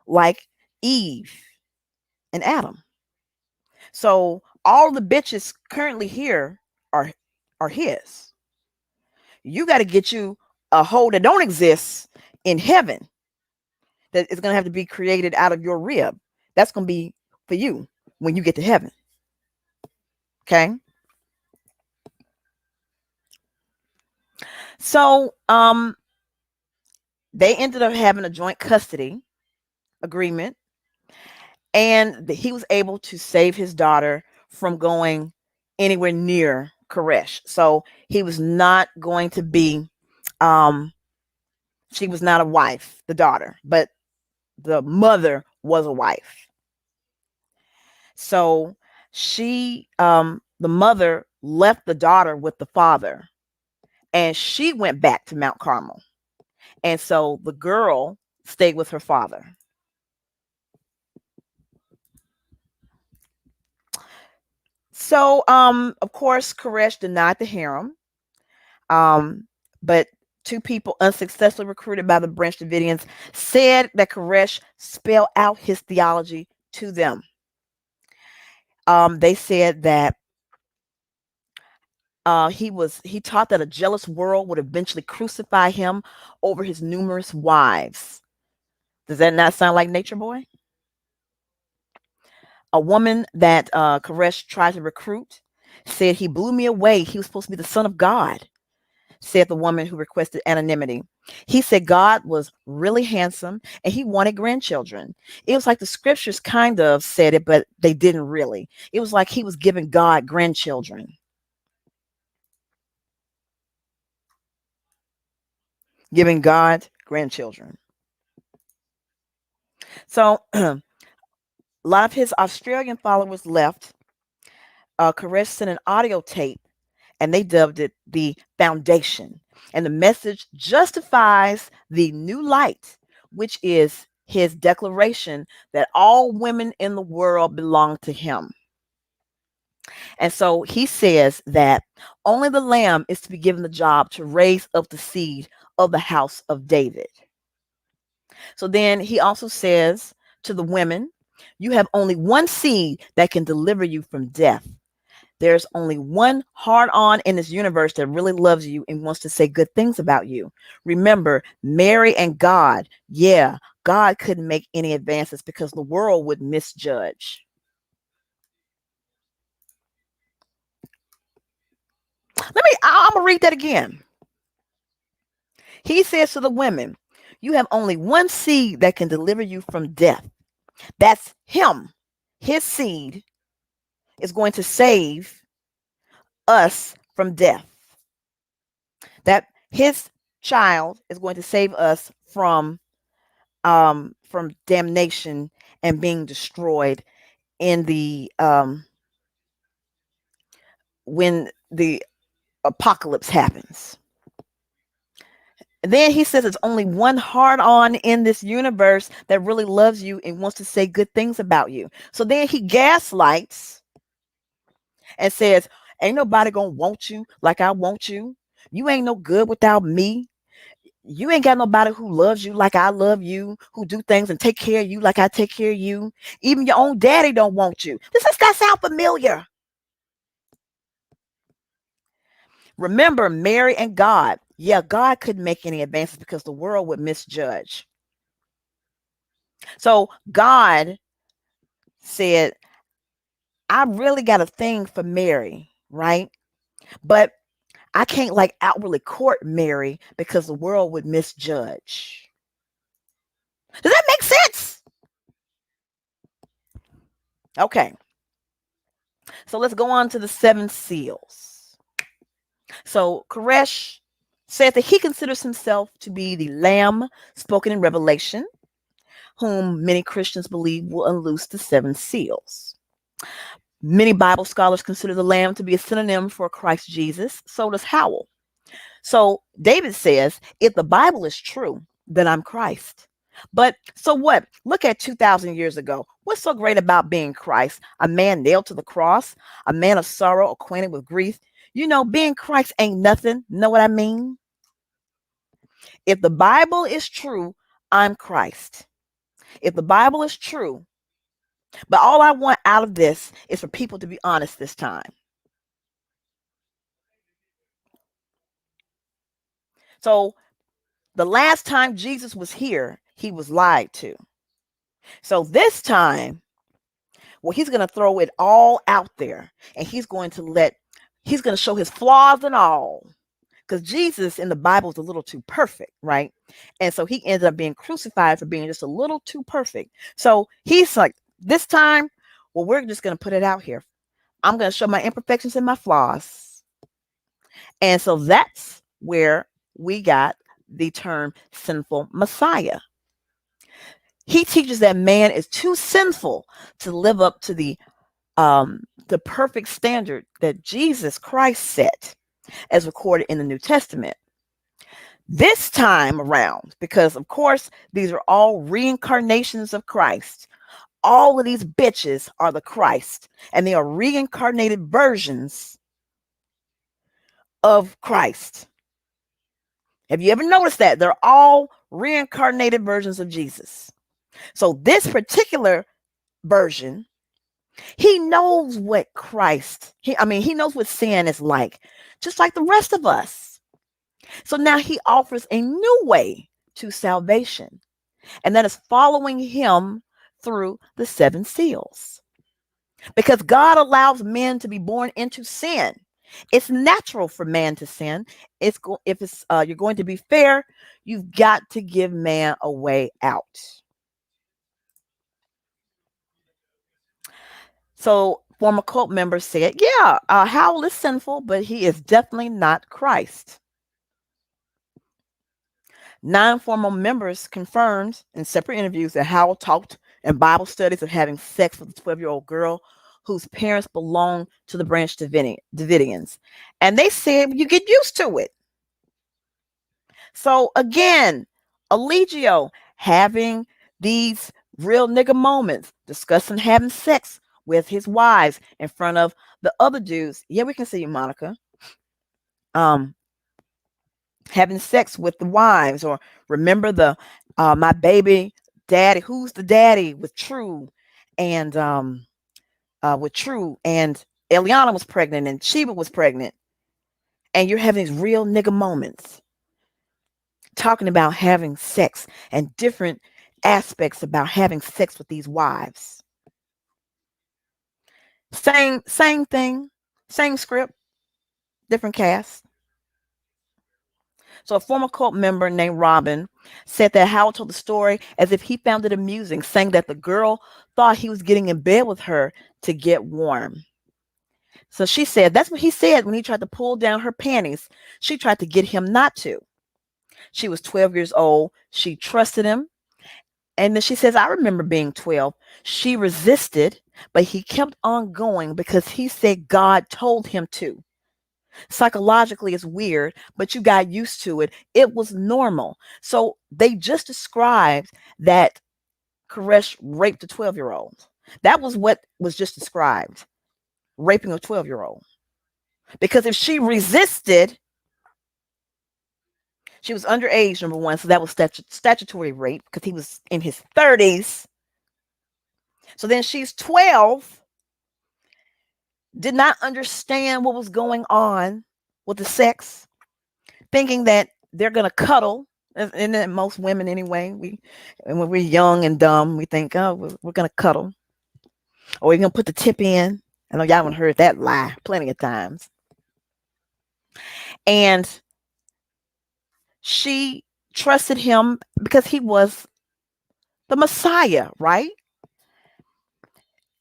like Eve and Adam. So all the bitches currently here are his. You got to get you a hoe that don't exist in heaven, that is going to have to be created out of your rib. That's going to be for you when you get to heaven. Okay. So they ended up having a joint custody agreement, and he was able to save his daughter from going anywhere near Koresh. So he was not going to be, um, she was not a wife, the daughter, but the mother was a wife. So the mother left the daughter with the father, and she went back to Mount Carmel. And so the girl stayed with her father. So, of course, Koresh denied the harem. But two people unsuccessfully recruited by the Branch Davidians said that Koresh spelled out his theology to them. They said that he taught that a jealous world would eventually crucify him over his numerous wives. Does that not sound like Nature Boy? A woman that Koresh tried to recruit said he blew me away. He was supposed to be the son of God, said the woman who requested anonymity. He said God was really handsome and he wanted grandchildren. It was like the scriptures kind of said it, but they didn't really. It was like he was giving God grandchildren. Giving God grandchildren. So a lot of his Australian followers left. Koresh sent an audio tape and they dubbed it the Foundation. And the message justifies the new light, which is his declaration that all women in the world belong to him. And so he says that only the lamb is to be given the job to raise up the seed of the house of David. So then he also says to the women, you have only one seed that can deliver you from death. There's only one hard on in this universe that really loves you and wants to say good things about you. Remember, Mary and God. Yeah, God couldn't make any advances because the world would misjudge. I'm going to read that again. He says to the women, you have only one seed that can deliver you from death. That's him. His seed is going to save us from death. That his child is going to save us from damnation and being destroyed in the when the apocalypse happens. And then he says it's only one hard on in this universe that really loves you and wants to say good things about you. So then he gaslights and says, ain't nobody gonna want you like I want you. You ain't no good without me. You ain't got nobody who loves you like I love you, who do things and take care of you like I take care of you. Even your own daddy don't want you. Does that sound familiar? Remember Mary and God. Yeah, God couldn't make any advances because the world would misjudge. So God said, I really got a thing for Mary, right? But I can't like outwardly court Mary because the world would misjudge. Does that make sense? Okay. So let's go on to the seven seals. So Koresh said that he considers himself to be the lamb spoken in Revelation, whom many Christians believe will unloose the seven seals. Many Bible scholars consider the lamb to be a synonym for Christ Jesus. So does Howell. So David says, if the Bible is true, then I'm Christ. But so what? Look at 2,000 years ago. What's so great about being Christ? A man nailed to the cross, a man of sorrow, acquainted with grief. You know, being Christ ain't nothing. Know what I mean? If the Bible is true, I'm Christ. If the Bible is true, but all I want out of this is for people to be honest this time. So the last time Jesus was here, he was lied to. So this time, well, he's going to throw it all out there and he's going to show his flaws and all. Because Jesus in the Bible is a little too perfect, right? And so he ended up being crucified for being just a little too perfect. So he's like, this time, well, we're just going to put it out here. I'm going to show my imperfections and my flaws. And so that's where we got the term sinful Messiah. He teaches that man is too sinful to live up to the perfect standard that Jesus Christ set as recorded in the New Testament. This time around, because of course, these are all reincarnations of Christ. All of these bitches are the Christ, and they are reincarnated versions of Christ. Have you ever noticed that? They're all reincarnated versions of Jesus. So this particular version, he knows what he knows what sin is like, just like the rest of us. So now he offers a new way to salvation, and that is following him through the seven seals. Because God allows men to be born into sin. It's natural for man to sin. If you're going to be fair, you've got to give man a way out. So former cult members said, yeah, Howell is sinful, but he is definitely not Christ. 9 former members confirmed in separate interviews that Howell talked in Bible studies of having sex with a 12-year-old girl whose parents belonged to the branch Davidians. And they said, you get used to it. So again, Allegio having these real nigga moments, discussing having sex with his wives in front of the other dudes. Yeah, we can see you, Monica. Having sex with the wives, or remember the my baby daddy, who's the daddy with True, and Eliana was pregnant and Sheba was pregnant, and you're having these real nigga moments talking about having sex and different aspects about having sex with these wives. Same thing, same script, different cast. So a former cult member named Robin said that Howell told the story as if he found it amusing, saying that the girl thought he was getting in bed with her to get warm. So she said that's what he said when he tried to pull down her panties. She tried to get him not to. She was 12 years old. She trusted him. And then she says, I remember being 12. She resisted, but he kept on going because he said God told him to. Psychologically, it's weird, but you got used to it. It was normal. So they just described that Koresh raped a 12-year-old. That was what was just described, raping a 12-year-old. Because if she resisted, she was underage, number one. So that was statutory rape because he was in his 30s. So then she's 12, did not understand what was going on with the sex, thinking that they're going to cuddle. And then most women, anyway, and when we're young and dumb, we think, oh, we're going to cuddle, or we're going to put the tip in. I know y'all haven't heard that lie plenty of times. And she trusted him because he was the Messiah, right?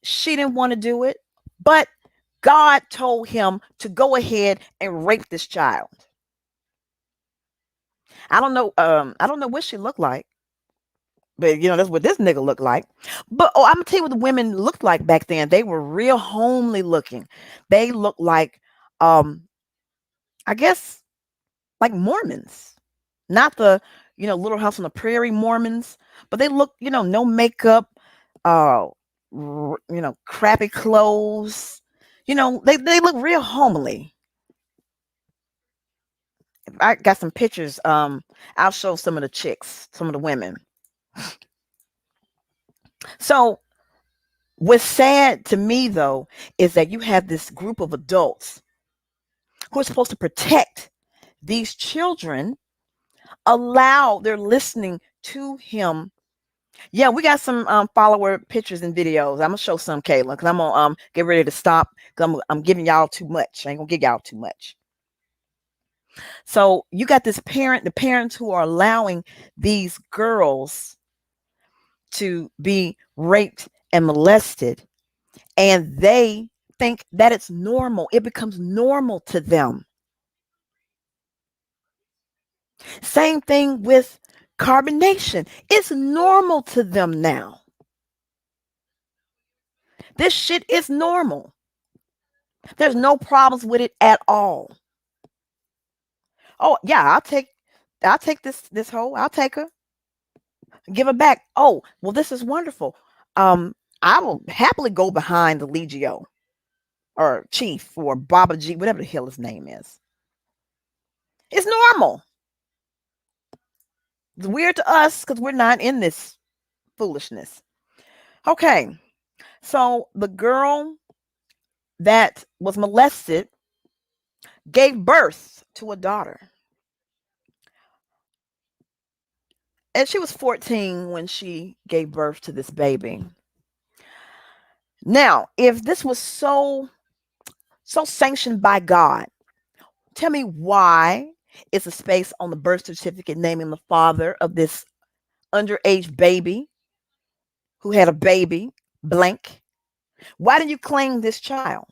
She didn't want to do it, but God told him to go ahead and rape this child. I don't know what she looked like, but that's what this nigga looked like. But I'm gonna tell you what the women looked like back then. They were real homely looking. They looked like, I guess, like Mormons, not the Little House on the Prairie Mormons, but they look, no makeup, uh, crappy clothes. They look real homely. I got some pictures. I'll show some of the chicks, some of the women. So what's sad to me though is that you have this group of adults who are supposed to protect these children. They're listening to him. Yeah, we got some follower pictures and videos. I'm gonna show some, Kayla, because I'm gonna get ready to stop. Because I'm giving y'all too much. I ain't gonna give y'all too much. So you got the parents who are allowing these girls to be raped and molested, and they think that it's normal. It becomes normal to them. Same thing with carbonation. It's normal to them now. This shit is normal. There's no problems with it at all. Oh yeah, I'll take this hoe. I'll take her. Give her back. Oh, well, this is wonderful. I will happily go behind the Legio or Chief or Baba G, whatever the hell his name is. It's normal. It's weird to us because we're not in this foolishness. Okay, so the girl that was molested gave birth to a daughter. And she was 14 when she gave birth to this baby. Now, if this was so sanctioned by God, tell me why it's a space on the birth certificate naming the father of this underage baby who had a baby blank. Why did you claim this child?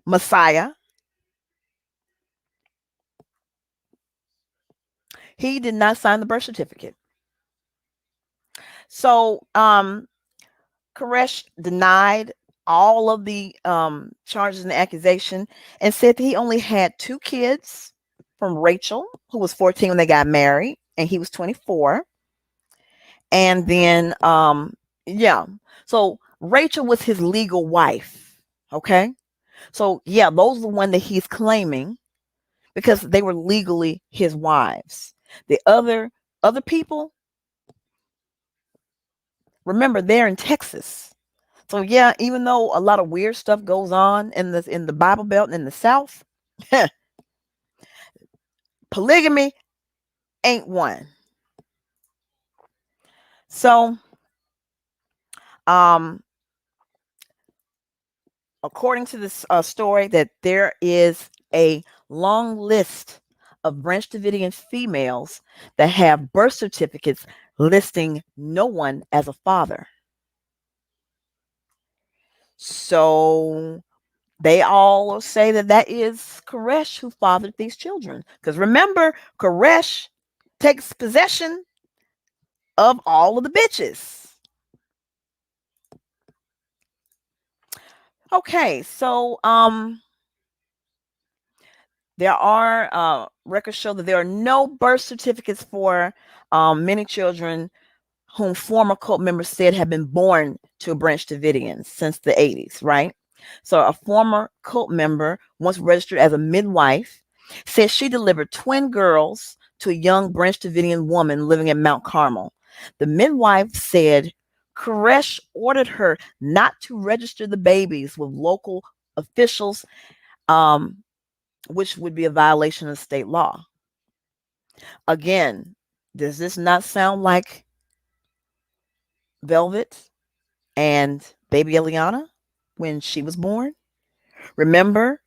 Messiah. He did not sign the birth certificate. So Koresh denied all of the charges and accusation and said that he only had 2 kids from Rachel, who was 14 when they got married, and he was 24. And then yeah, so Rachel was his legal wife. Okay, so yeah, those are the one that he's claiming because they were legally his wives. The other people, remember, they're in Texas. So yeah, even though a lot of weird stuff goes on in the Bible Belt and in the South, polygamy ain't one. So um according to this story, that there is a long list of Branch Davidian females that have birth certificates listing no one as a father. So they all say that that is Koresh who fathered these children. Because remember, Koresh takes possession of all of the bitches. Okay, so There are records show that there are no birth certificates for many children whom former cult members said have been born to Branch Davidians since the 80s, right? So a former cult member, once registered as a midwife, said she delivered twin girls to a young Branch Davidian woman living in Mount Carmel. The midwife said Koresh ordered her not to register the babies with local officials, um, which would be a violation of state law. Again, does this not sound like Velvet and baby Eliana when she was born? Remember,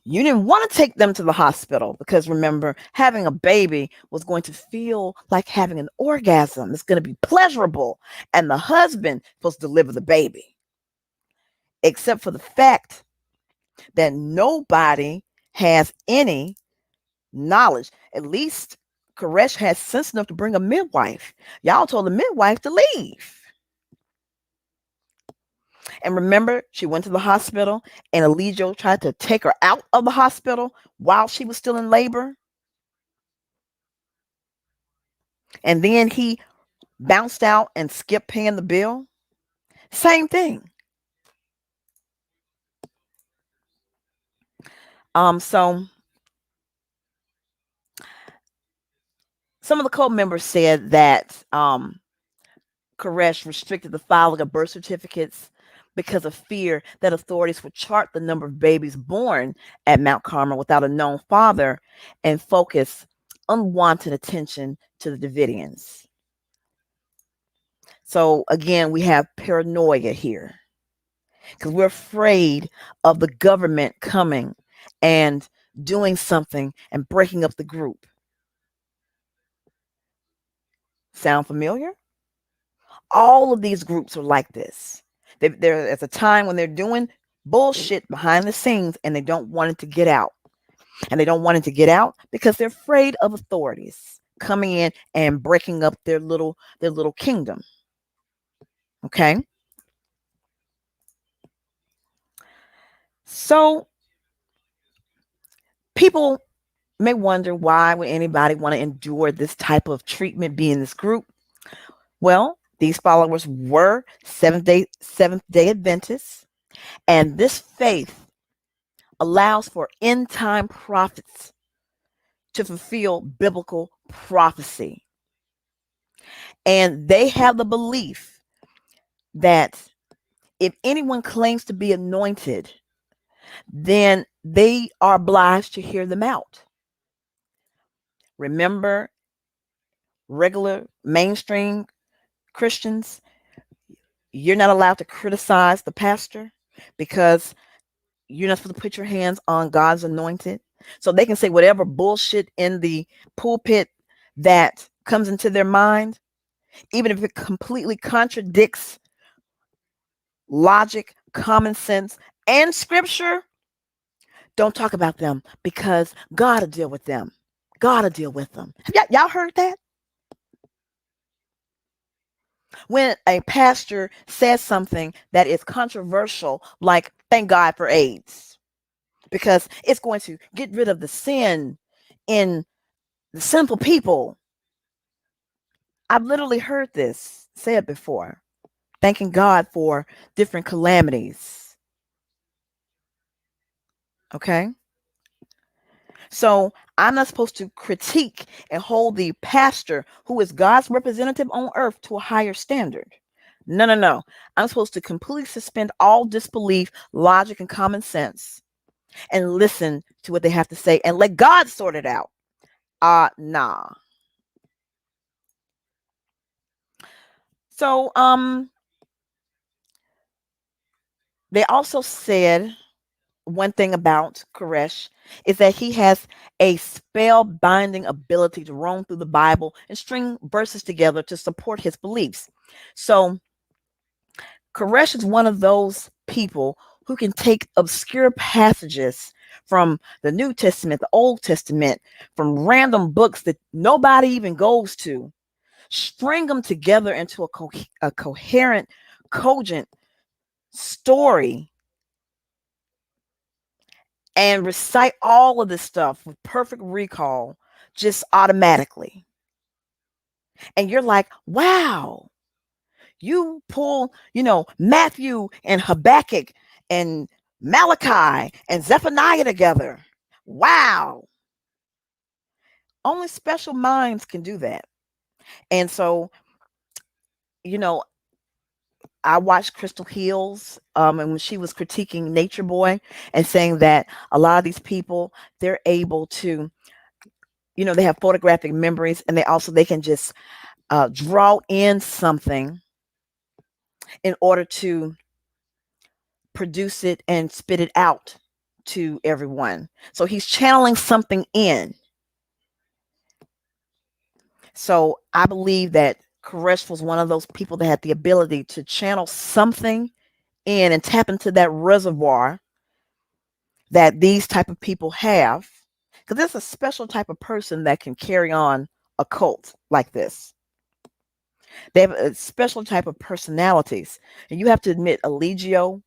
you didn't want to take them to the hospital because remember, having a baby was going to feel like having an orgasm. It's going to be pleasurable. And the husband was supposed to deliver the baby, except for the fact that nobody has any knowledge. At least Koresh had sense enough to bring a midwife. Y'all told the midwife to leave. And remember, she went to the hospital and Eligio tried to take her out of the hospital while she was still in labor. And then he bounced out and skipped paying the bill. Same thing. So some of the cult members said that Koresh restricted the filing of birth certificates because of fear that authorities would chart the number of babies born at Mount Carmel without a known father and focus unwanted attention to the Davidians. So again, we have paranoia here because we're afraid of the government coming and doing something and breaking up the group. Sound familiar? All of these groups are like this. There is a time when they're doing bullshit behind the scenes and they don't want it to get out. And they don't want it to get out because they're afraid of authorities coming in and breaking up their little kingdom. Okay? So people may wonder, why would anybody want to endure this type of treatment, be in this group? Well, these followers were Seventh Day Adventists, and this faith allows for end time prophets to fulfill biblical prophecy. And they have the belief that if anyone claims to be anointed, then they are obliged to hear them out. Remember, regular mainstream Christians, you're not allowed to criticize the pastor because you're not supposed to put your hands on God's anointed. So they can say whatever bullshit in the pulpit that comes into their mind, even if it completely contradicts logic, common sense, and scripture. Don't talk about them because God will deal with them. God will deal with them. Have y'all heard that? When a pastor says something that is controversial, like thank God for AIDS, because it's going to get rid of the sin in the sinful people. I've literally heard this said before, thanking God for different calamities. Okay? So I'm not supposed to critique and hold the pastor, who is God's representative on earth, to a higher standard. No, no, no. I'm supposed to completely suspend all disbelief, logic, and common sense and listen to what they have to say and let God sort it out. Nah. So, they also said one thing about Koresh is that he has a spell binding ability to roam through the Bible and string verses together to support his beliefs. So, Koresh is one of those people who can take obscure passages from the New Testament, the Old Testament, from random books that nobody even goes to, string them together into a coherent, cogent story and recite all of this stuff with perfect recall just automatically. And you're like, wow, you pull, Matthew and Habakkuk and Malachi and Zephaniah together. Wow. Only special minds can do that. And so, you know, I watched Crystal Hills, and when she was critiquing Nature Boy and saying that a lot of these people, they're able to, they have photographic memories, and they can just draw in something in order to produce it and spit it out to everyone. So he's channeling something in. So I believe that Koresh was one of those people that had the ability to channel something in and tap into that reservoir that these type of people have, because there's a special type of person that can carry on a cult like this. They have a special type of personalities, and you have to admit Eligio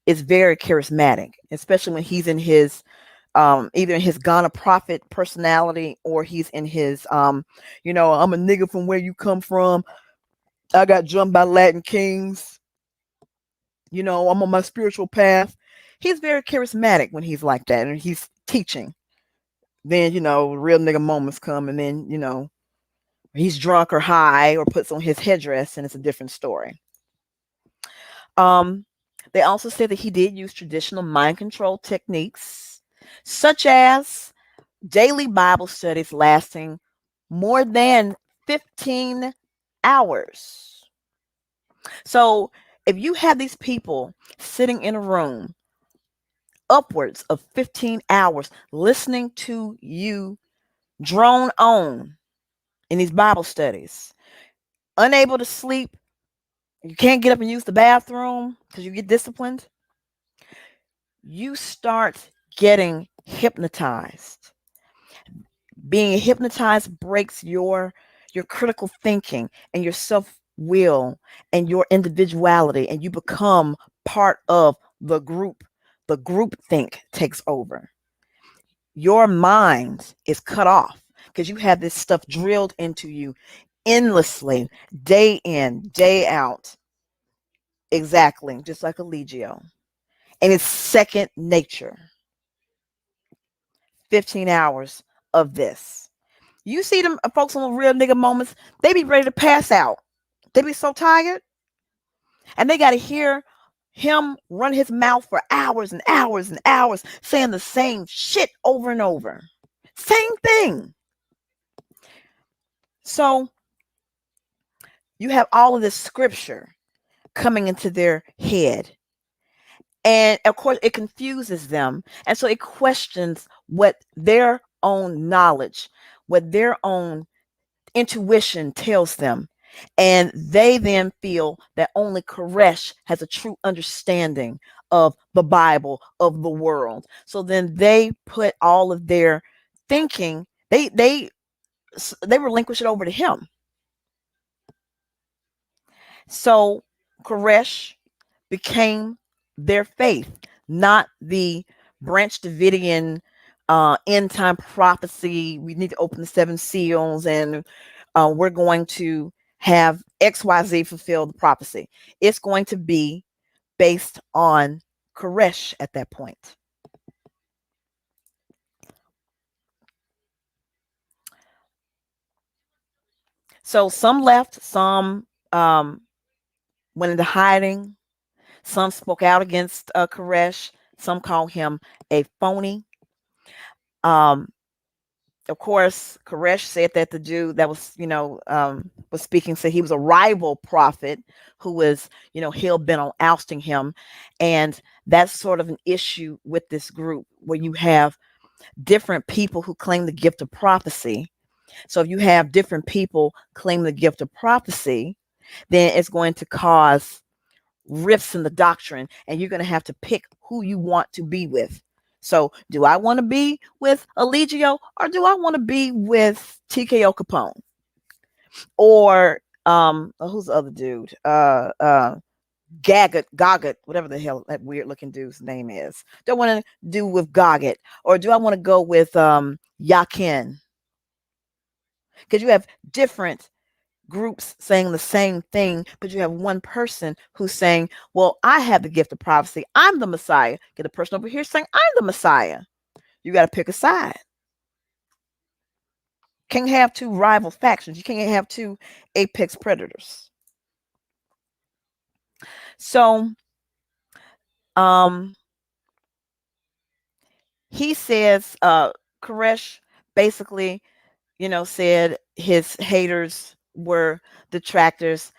is very charismatic, especially when he's in his either in his Ghana prophet personality, or he's in his I'm a nigga from where you come from, I got jumped by Latin kings, I'm on my spiritual path. He's very charismatic when he's like that and he's teaching. Then, real nigga moments come, and then, he's drunk or high or puts on his headdress, and it's a different story. Um, they also said that he did use traditional mind control techniques, such as daily Bible studies lasting more than 15 hours. So if you have these people sitting in a room upwards of 15 hours listening to you drone on in these Bible studies, unable to sleep, you can't get up and use the bathroom because you get disciplined, you start getting hypnotized. Being hypnotized breaks your critical thinking and your self-will and your individuality, and you become part of the group. The group think takes over. Your mind is cut off because you have this stuff drilled into you endlessly, day in, day out. Exactly, just like Eligio. And it's second nature. 15 hours of this. You see them folks on the real nigga moments, they be ready to pass out. They be so tired. And they got to hear him run his mouth for hours and hours and hours, saying the same shit over and over. Same thing. So you have all of this scripture coming into their head. And of course, it confuses them. And so it questions what their own knowledge, what their own intuition tells them. And they then feel that only Koresh has a true understanding of the Bible, of the world. So then they put all of their thinking, they relinquish it over to him. So Koresh became their faith, not the branch Davidian end time prophecy. We need to open the seven seals, and we're going to have XYZ fulfill the prophecy. It's going to be based on Koresh at that point. So some left, some went into hiding, some spoke out against Koresh, some call him a phony. Um, of course, Koresh said that the Jew that was, was speaking said he was a rival prophet who was, hell bent on ousting him. And that's sort of an issue with this group where you have different people who claim the gift of prophecy. So if you have different people claim the gift of prophecy, then it's going to cause rifts in the doctrine, and you're going to have to pick who you want to be with. So do I want to be with Eligio, or do I want to be with TKO Capone, or who's the other dude, Goggett, whatever the hell that weird looking dude's name is. Do I want to do with Goggett, or do I want to go with Yakin? Because you have different groups saying the same thing, but you have one person who's saying, well, I have the gift of prophecy. I'm the Messiah. Get a person over here saying, I'm the Messiah. You got to pick a side. Can't have two rival factions. You can't have two apex predators. So, he says, Koresh basically, said his haters were detractors,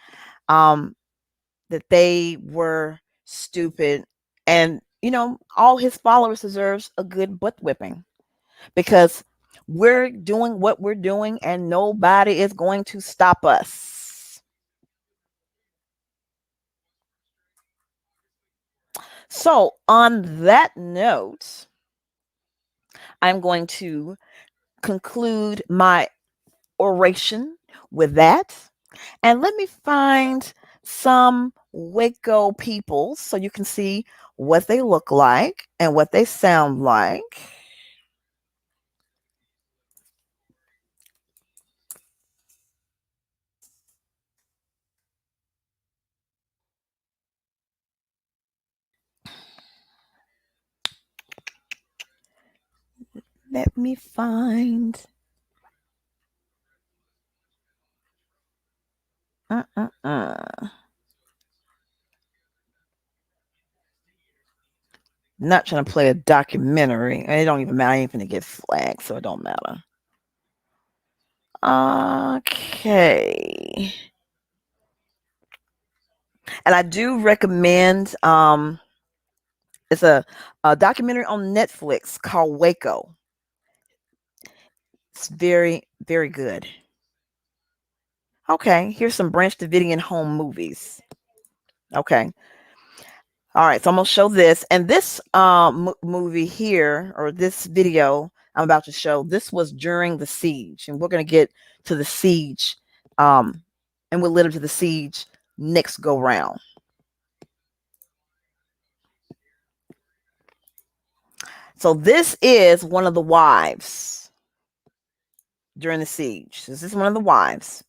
that they were stupid, and all his followers deserves a good butt whipping, because we're doing what we're doing and nobody is going to stop us. So on that note, I'm going to conclude my oration with that. And let me find some Waco people so you can see what they look like and what they sound like. Let me find. Not trying to play a documentary. It don't even matter. I ain't finna get flagged, so it don't matter. Okay. And I do recommend it's a documentary on Netflix called Waco. It's very, very good. Okay, here's some Branch Davidian home movies. Okay. All right, so I'm gonna show this, and this movie here, or this video I'm about to show, this was during the siege, and we're gonna get to the siege, and we'll lead up to the siege next go round. So this is one of the wives during the siege. This is one of the wives.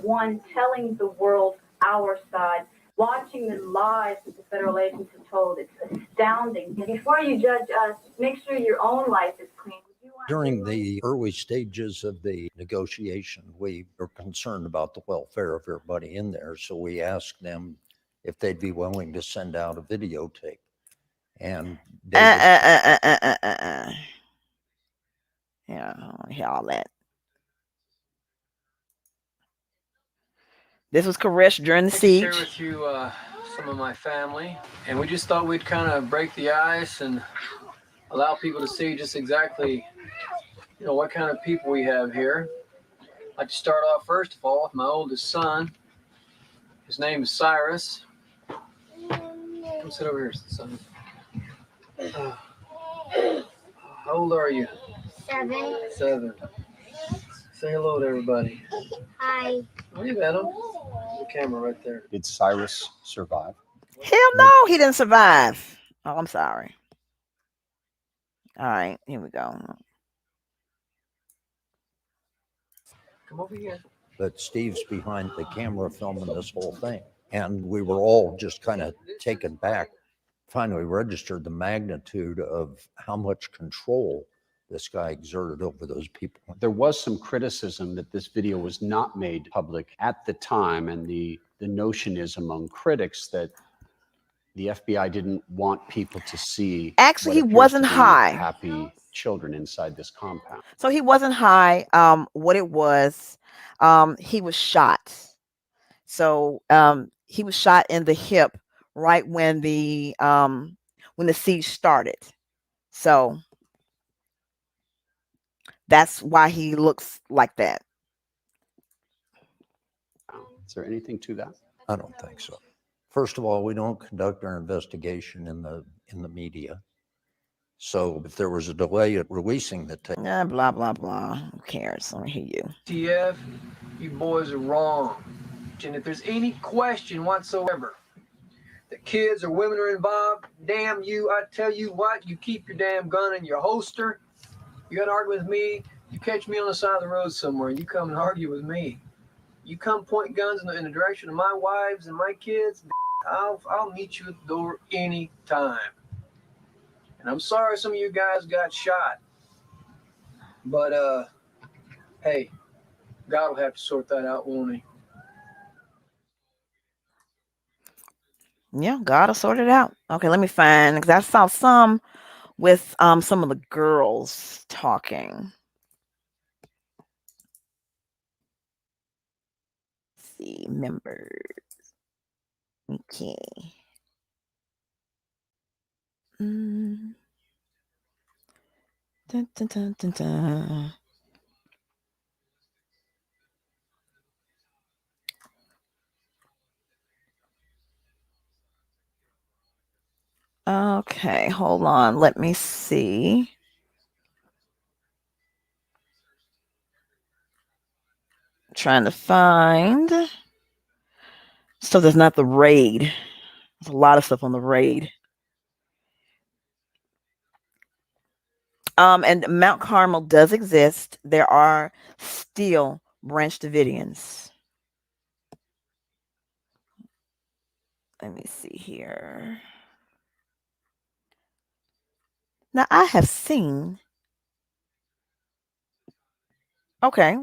One, telling the world our side, watching the lies that the federal agents have told. It's astounding. Before you judge us, make sure your own life is clean. During the early stages of the negotiation, we were concerned about the welfare of everybody in there. So we asked them if they'd be willing to send out a videotape. And Yeah, hear all that. This was Koresh during the siege. Share with you some of my family, and we just thought we'd kind of break the ice and allow people to see just exactly, what kind of people we have here. I'd like to start off first of all with my oldest son. His name is Cyrus. Come sit over here, son. How old are you? 7. 7. Say hello to everybody. Hi. Oh, you met him. The camera right there. Did Cyrus survive? Hell no, he didn't survive. Oh, I'm sorry. All right, here we go. Come over here. But Steve's behind the camera filming this whole thing. And we were all just kind of taken back. Finally registered the magnitude of how much control this guy exerted over those people. There was some criticism that this video was not made public at the time, and the notion is among critics that the FBI didn't want people to see. Actually, he wasn't high. Happy children inside this compound. So he wasn't high. What it was, he was shot. So he was shot in the hip right when the siege started. So that's why he looks like that. Is there anything to that? I don't think so. First of all, we don't conduct our investigation in the media. So if there was a delay at releasing the tape, Blah blah blah. Who cares? Let me hear you. TF, you boys are wrong. And if there's any question whatsoever the kids or women are involved, damn you, I tell you what, you keep your damn gun in your holster. You got to argue with me. You catch me on the side of the road somewhere, and you come and argue with me. You come point guns in the direction of my wives and my kids, I'll meet you at the door anytime. And I'm sorry some of you guys got shot. But, hey, God will have to sort that out, won't he? Yeah, gotta sort it out. Okay, let me find, because I saw some with some of the girls talking. Let's see, members. Okay. Dun, dun, dun, dun, dun. Okay, hold on. Let me see. Trying to find. So there's not the raid. There's a lot of stuff on the raid. And Mount Carmel does exist. There are still Branch Davidians. Let me see here. Now I have seen. Okay.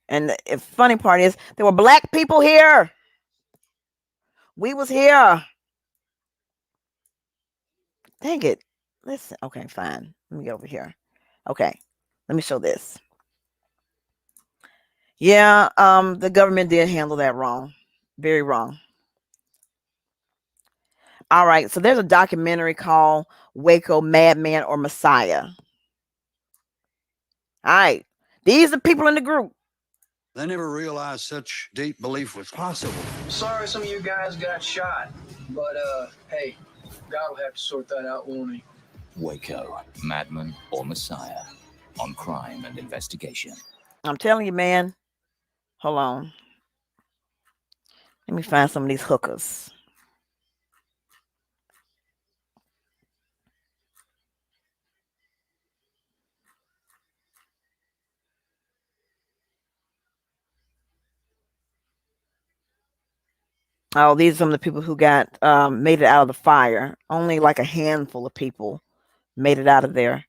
And the funny part is there were black people here. We was here. Dang it. Listen. Okay, fine. Let me get over here. Okay. Let me show this. Yeah, the government did handle that wrong. Very wrong. All right, so there's a documentary called Waco Madman or Messiah. All right, these are people in the group. They never realized such deep belief was possible. Sorry some of you guys got shot. But, hey, God will have to sort that out, won't he? Waco, Madman or Messiah, on crime and investigation. I'm telling you, man. Hold on. Let me find some of these hookahs. Oh, these are some of the people who got made it out of the fire. Only like a handful of people made it out of there.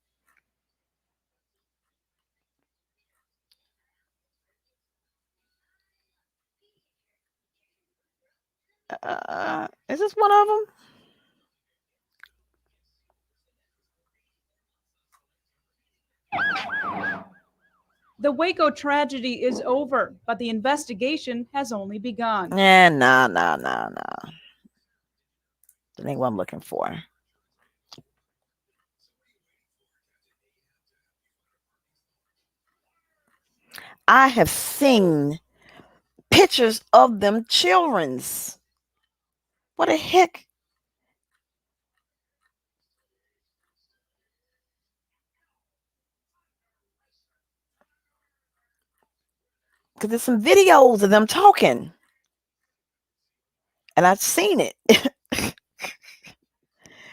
Is this one of them? The Waco tragedy is over, but the investigation has only begun. Nah. That ain't what I'm looking for. I have seen pictures of them children's. What the heck? Because there's some videos of them talking. And I've seen it.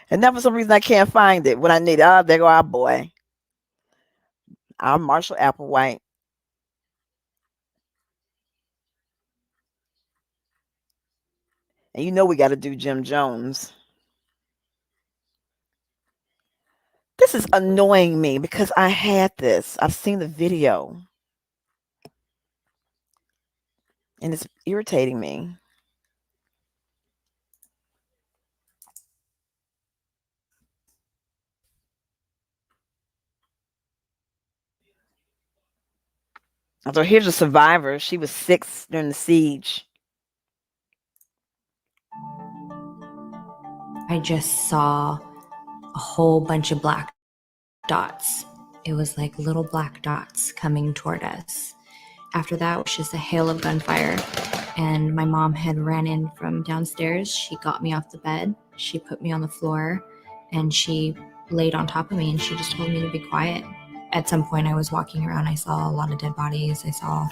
And now for some reason I can't find it when I need it. Oh, there go our boy. Our Marshall Applewhite. And you know we got to do Jim Jones. This is annoying me because I had this. I've seen the video. And it's irritating me. So here's a survivor. She was 6 during the siege. I just saw a whole bunch of black dots. It was like little black dots coming toward us. After that was just a hail of gunfire. And my mom had ran in from downstairs. She got me off the bed. She put me on the floor and she laid on top of me and she just told me to be quiet. At some point, I was walking around. I saw a lot of dead bodies. I saw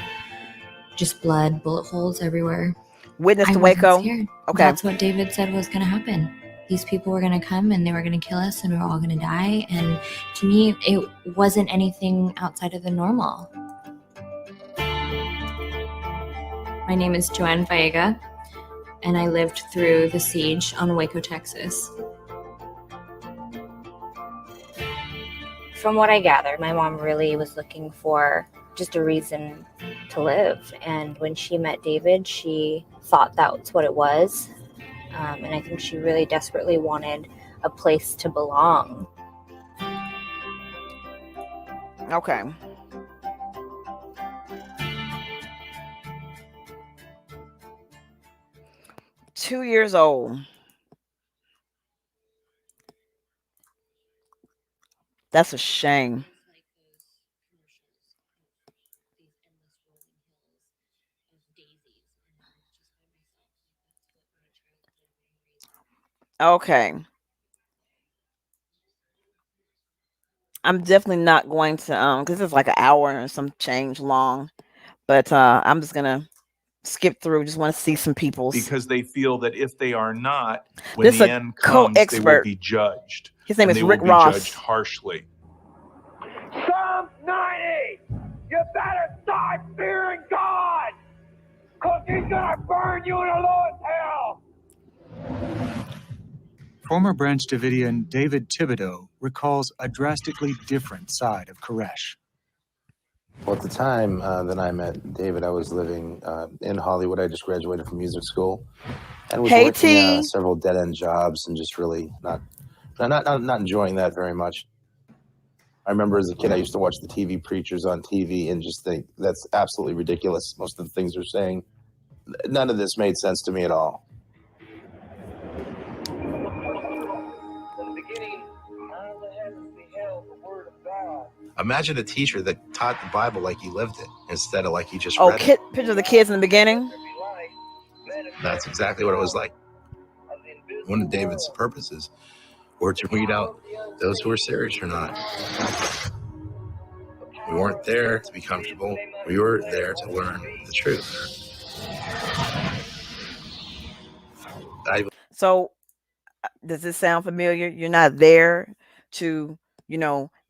just blood, bullet holes everywhere. Witness I to wasn't Waco. scared. Okay. That's what David said was going to happen. These people were going to come and they were going to kill us and we were all going to die. And to me, it wasn't anything outside of the normal. My name is Joanne Viega, and I lived through the siege on Waco, Texas. From what I gathered, my mom really was looking for just a reason to live. And when she met David, she thought that's what it was. And I think she really desperately wanted a place to belong. Okay. Two years old. That's a shame. Okay. I'm definitely not going to because it's like an hour and some change long. But I'm just gonna skip through. Just want to see some people's. Because they feel that if they are not, when This the a end comes, they will co-expert. be judged. His name and is they Rick will be Ross. judged harshly. Psalm 90! You better start fearing God! Because He's gonna burn you in the lowest hell! Former Branch Davidian David Thibodeau recalls a drastically different side of Koresh. Well, at the time that I met David, I was living in Hollywood. I just graduated from music school and was working several dead-end jobs and just really not enjoying that very much. I remember as a kid, I used to watch the TV preachers on TV and just think that's absolutely ridiculous. Most of the things they're saying, none of this made sense to me at all. Imagine a teacher that taught the Bible like he lived it instead of like he just read it. Picture of the kids in the beginning. That's exactly what it was like. One of David's purposes were to weed out those who were serious or not. We weren't there to be comfortable. We were there to learn the truth. So, does this sound familiar? You're not there to,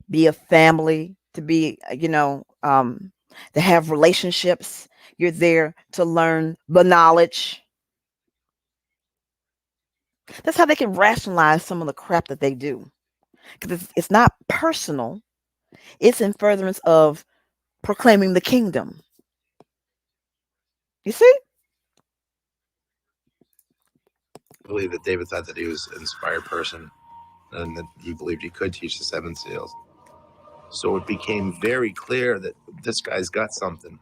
be a family, to be, to have relationships. You're there to learn the knowledge. That's how they can rationalize some of the crap that they do. Because it's not personal. It's in furtherance of proclaiming the kingdom. You see? I believe that David thought that he was an inspired person and that he believed he could teach the 7 seals. So it became very clear that this guy's got something.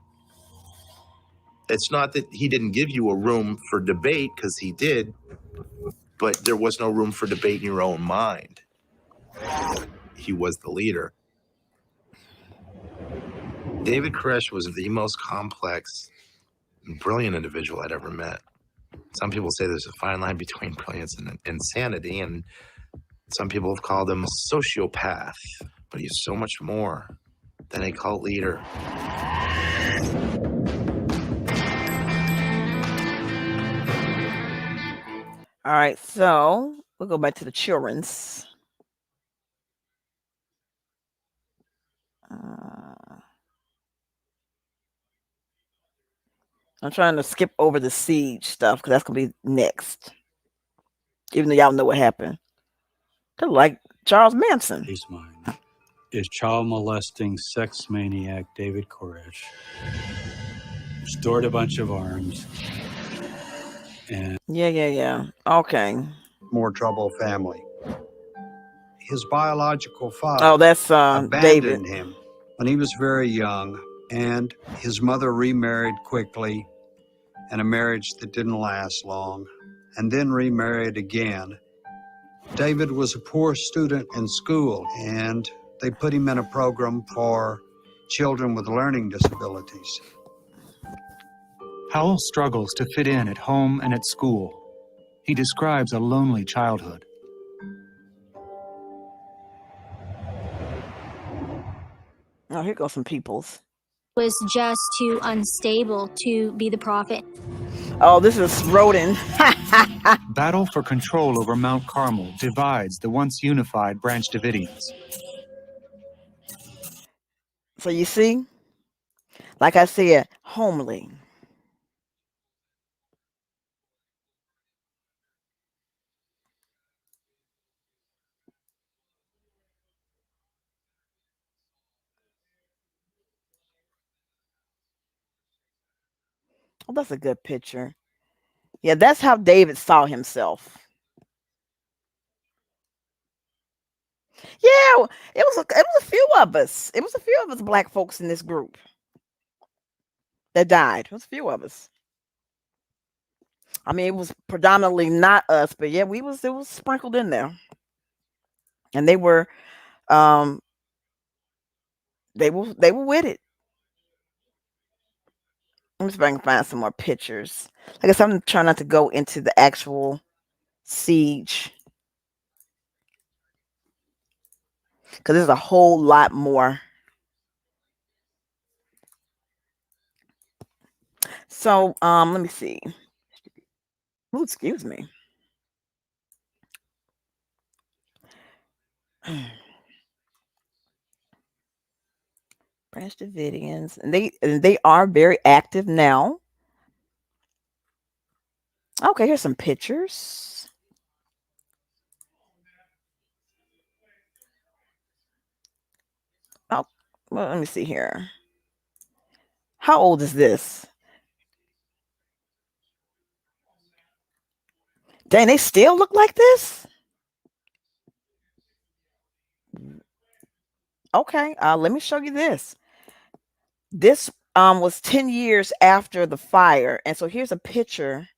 It's not that he didn't give you a room for debate, because he did, but there was no room for debate in your own mind. He was the leader. David Koresh was the most complex and brilliant individual I'd ever met. Some people say there's a fine line between brilliance and insanity, and some people have called him a sociopath, but he's so much more than a cult leader. All right, so we'll go back to the children's. I'm trying to skip over the siege stuff because that's going to be next. Even though y'all know what happened. They're like Charles Manson. He's mine. Is child molesting sex maniac David Koresh. Stored a bunch of arms. And Yeah. Okay. More trouble family. His biological father that's abandoned David. him when he was very young, and his mother remarried quickly, and a marriage that didn't last long, and then remarried again. David was a poor student in school, and they put him in a program for children with learning disabilities. Howell struggles to fit in at home and at school. He describes a lonely childhood. Oh, here goes some peoples. Was just too unstable to be the prophet. Oh, this is Roden. Battle for control over Mount Carmel divides the once unified Branch Davidians. So you see, like I said, homely. Oh, that's a good picture. Yeah, that's how David saw himself. Yeah, it was a few of us. It was a few of us black folks in this group that died. It was a few of us. I mean, it was predominantly not us, but yeah, it was sprinkled in there. And um they were with it. Let me see if I can find some more pictures. I guess I'm trying not to go into the actual siege because there's a whole lot more. So let me see. Oh, excuse me. Branch Davidians, and they are very active now. Okay, here's some pictures. Oh, well, let me see here. How old is this? Dang, they still look like this? Okay, let me show you this. This was 10 years after the fire, and so here's a picture.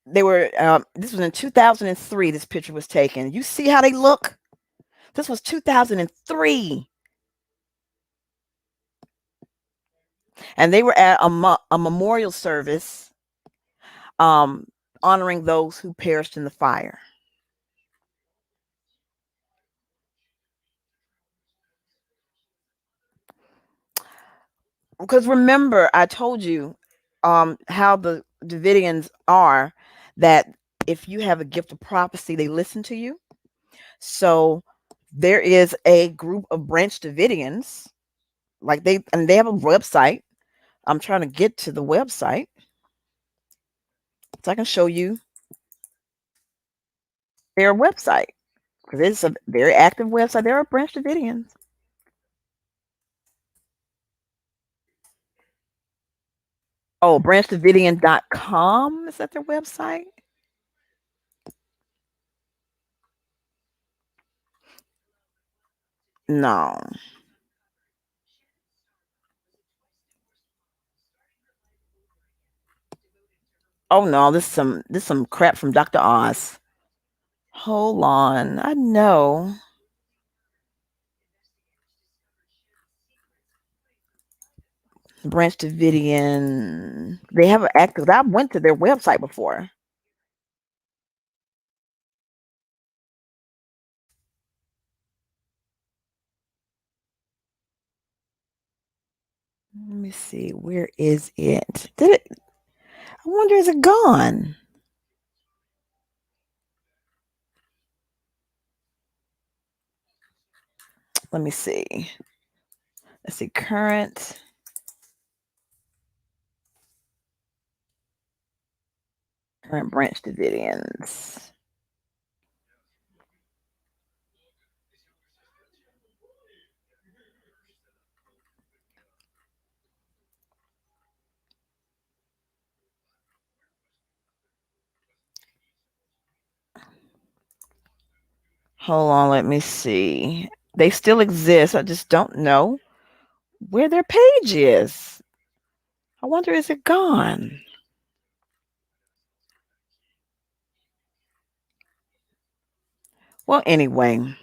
They were this was in 2003. This picture was taken. You see how they look? This was 2003, and they were at a memorial service honoring those who perished in the fire. Because remember, I told you how the Davidians are, that if you have a gift of prophecy, they listen to you. So there is a group of Branch Davidians, they have a website. I'm trying to get to the website so I can show you their website, because it's a very active website. There are Branch Davidians. Oh, branchdavidian.com, is that their website? No. Oh no, this is some crap from Dr. Oz. Hold on. I know. Branch Davidian. They have an active. I went to their website before. Let me see. Where is it? Did it? I wonder, is it gone? Let me see. Let's see. Current Branch Davidians. Hold on, let me see. They still exist. I just don't know where their page is. I wonder, is it gone? Well, anyway.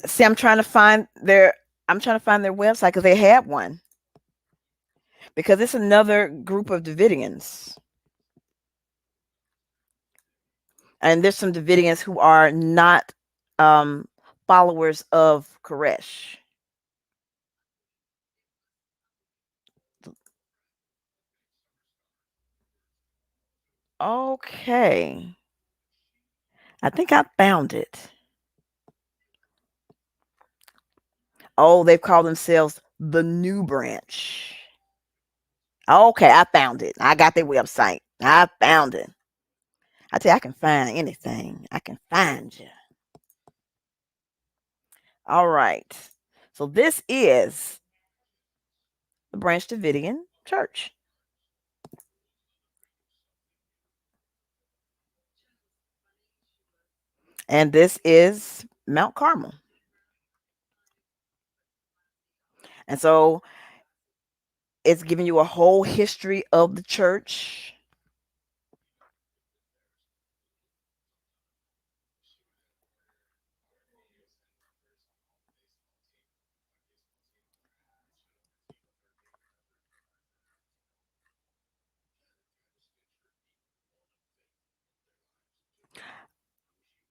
See, I'm trying to find their website because they had one. Because it's another group of Davidians. And there's some Davidians who are not followers of Koresh. Okay. I think I found it. Oh, they've called themselves the New Branch. Okay, I found it. I got their website. I found it. I tell you, I can find anything. I can find you. All right. So this is the Branch Davidian Church. And this is Mount Carmel. And so it's giving you a whole history of the church.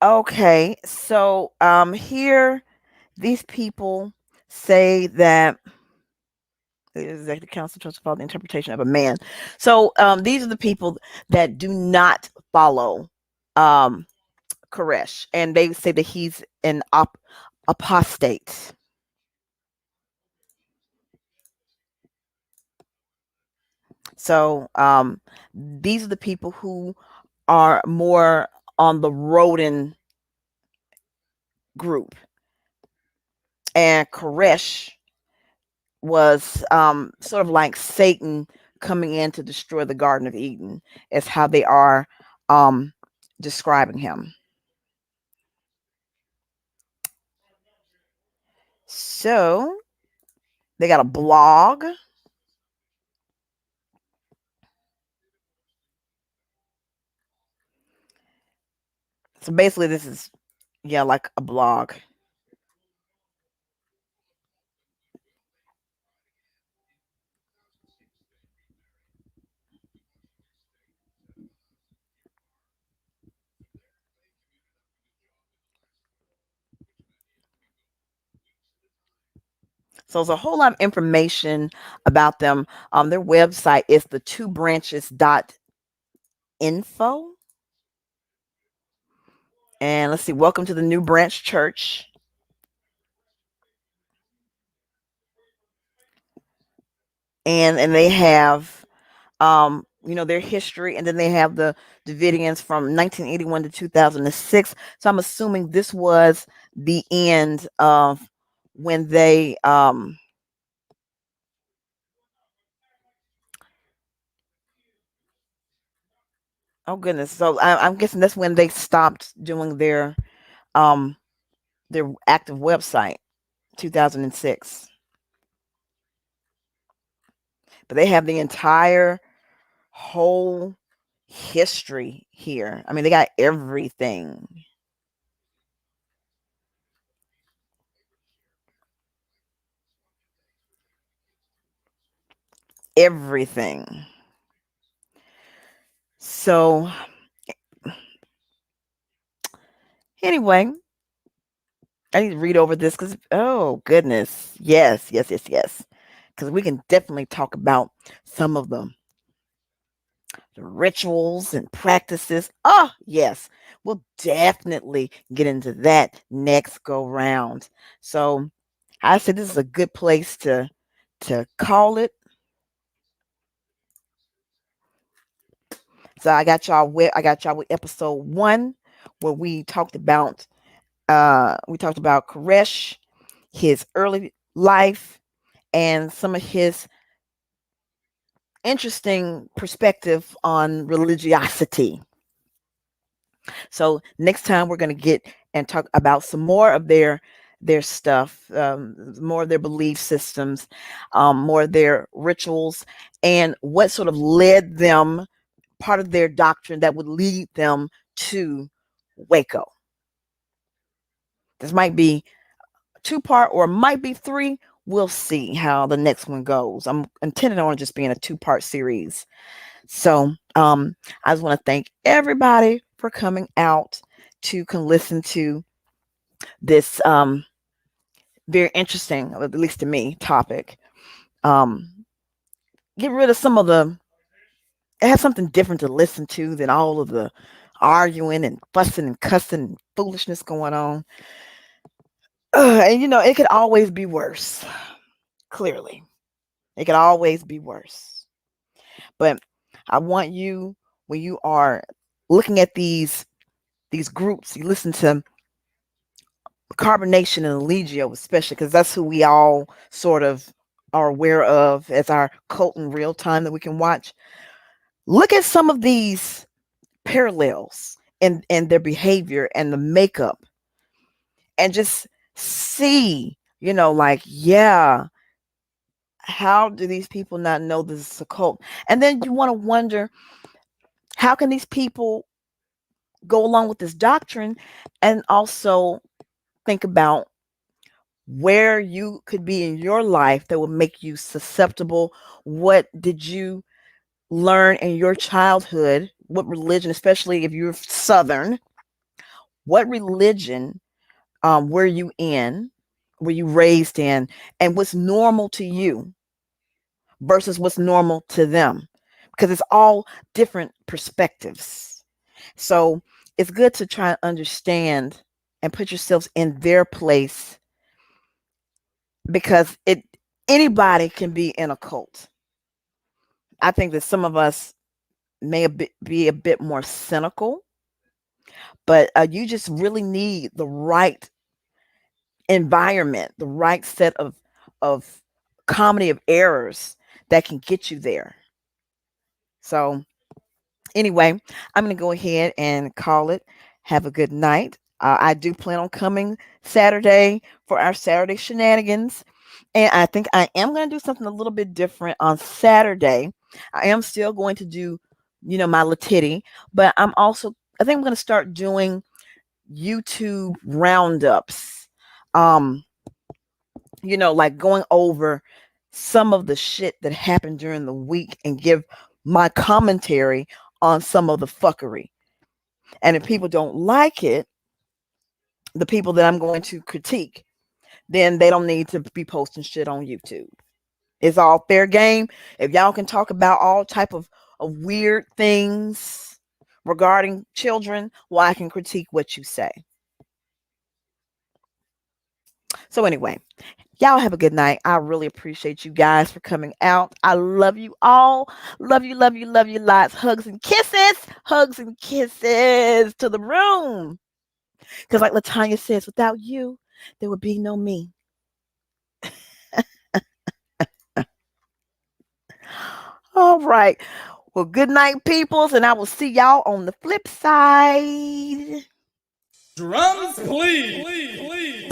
Okay, so here these people say that the executive council trust about the interpretation of a man. So these are the people that do not follow Koresh, and they say that he's an apostate. So these are the people who are more on the Roden group, and Koresh was sort of like Satan coming in to destroy the Garden of Eden, is how they are describing him. So they got a blog. So basically this is, yeah, like a blog. So there's a whole lot of information about them. Their website is the twobranches.info. And let's see, welcome to the New Branch Church. And they have their history, and then they have the Davidians from 1981 to 2006. So I'm assuming this was the end of when they oh goodness. So I'm guessing that's when they stopped doing their active website, 2006. But they have the entire whole history here. I mean, they got everything. Everything. So anyway, I need to read over this because, oh goodness, yes. Because we can definitely talk about some of them, the rituals and practices. Oh yes, we'll definitely get into that next go round. So I said this is a good place to call it. So I got y'all with episode 1, where we talked about Koresh, his early life, and some of his interesting perspective on religiosity. So next time we're going to get and talk about some more of their stuff, more of their belief systems, more of their rituals, and what sort of led them, part of their doctrine that would lead them to Waco. This might be 2-part or might be 3. We'll see how the next one goes. I'm intending on just being a 2-part series. So I just want to thank everybody for coming out to listen to this very interesting, at least to me, topic. Get rid of some of it has something different to listen to than all of the arguing and fussing and cussing and foolishness going on. And it could always be worse. Clearly, it could always be worse. But I want you, when you are looking at these groups, you listen to Carbonation and Allegio, especially because that's who we all sort of are aware of as our cult in real time that we can watch. Look at some of these parallels in their behavior and the makeup, and just see, yeah, how do these people not know this is a cult? And then you want to wonder, how can these people go along with this doctrine and also think about where you could be in your life that would make you susceptible? What did you learn in your childhood? What religion, especially if you're Southern, what religion were you in? Were you raised in? And what's normal to you versus what's normal to them? Because it's all different perspectives. So it's good to try and understand and put yourselves in their place, because anybody can be in a cult. I think that some of us may be a bit more cynical, but you just really need the right environment, the right set of comedy of errors that can get you there. So anyway, I'm going to go ahead and call it. Have a good night. I do plan on coming Saturday for our Saturday shenanigans. And I think I am going to do something a little bit different on Saturday. I am still going to do, my Latitty, but I think I'm going to start doing YouTube roundups. Like going over some of the shit that happened during the week and give my commentary on some of the fuckery. And if people don't like it, the people that I'm going to critique, then they don't need to be posting shit on YouTube. It's all fair game. If y'all can talk about all type of weird things regarding children, well, I can critique what you say. So anyway, y'all have a good night. I really appreciate you guys for coming out. I love you all. Love you, love you, love you lots. Hugs and kisses. Hugs and kisses to the room. Because like LaTanya says, without you, there would be no me. All right. Well, good night, peoples, and I will see y'all on the flip side. Drums, please.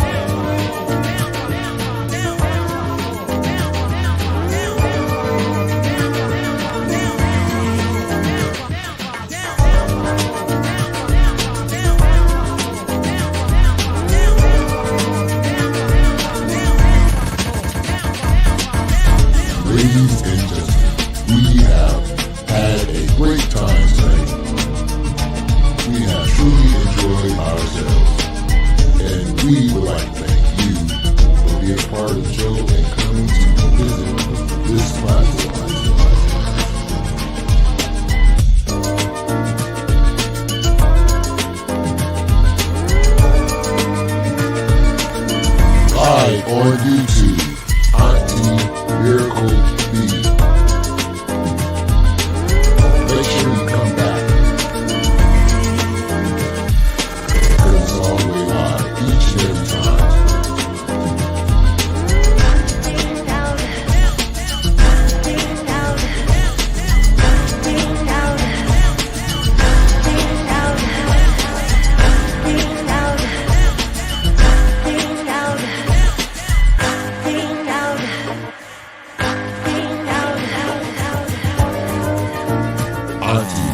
Ladies and gentlemen, we have had a great time tonight. We have truly enjoyed ourselves, and we would like to thank you for being a part of the show and coming to visit this platform. Live on YouTube, Auntie Miracle B. Make sure you come back, because it's all the way live each and every time. Auntie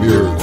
Miracle.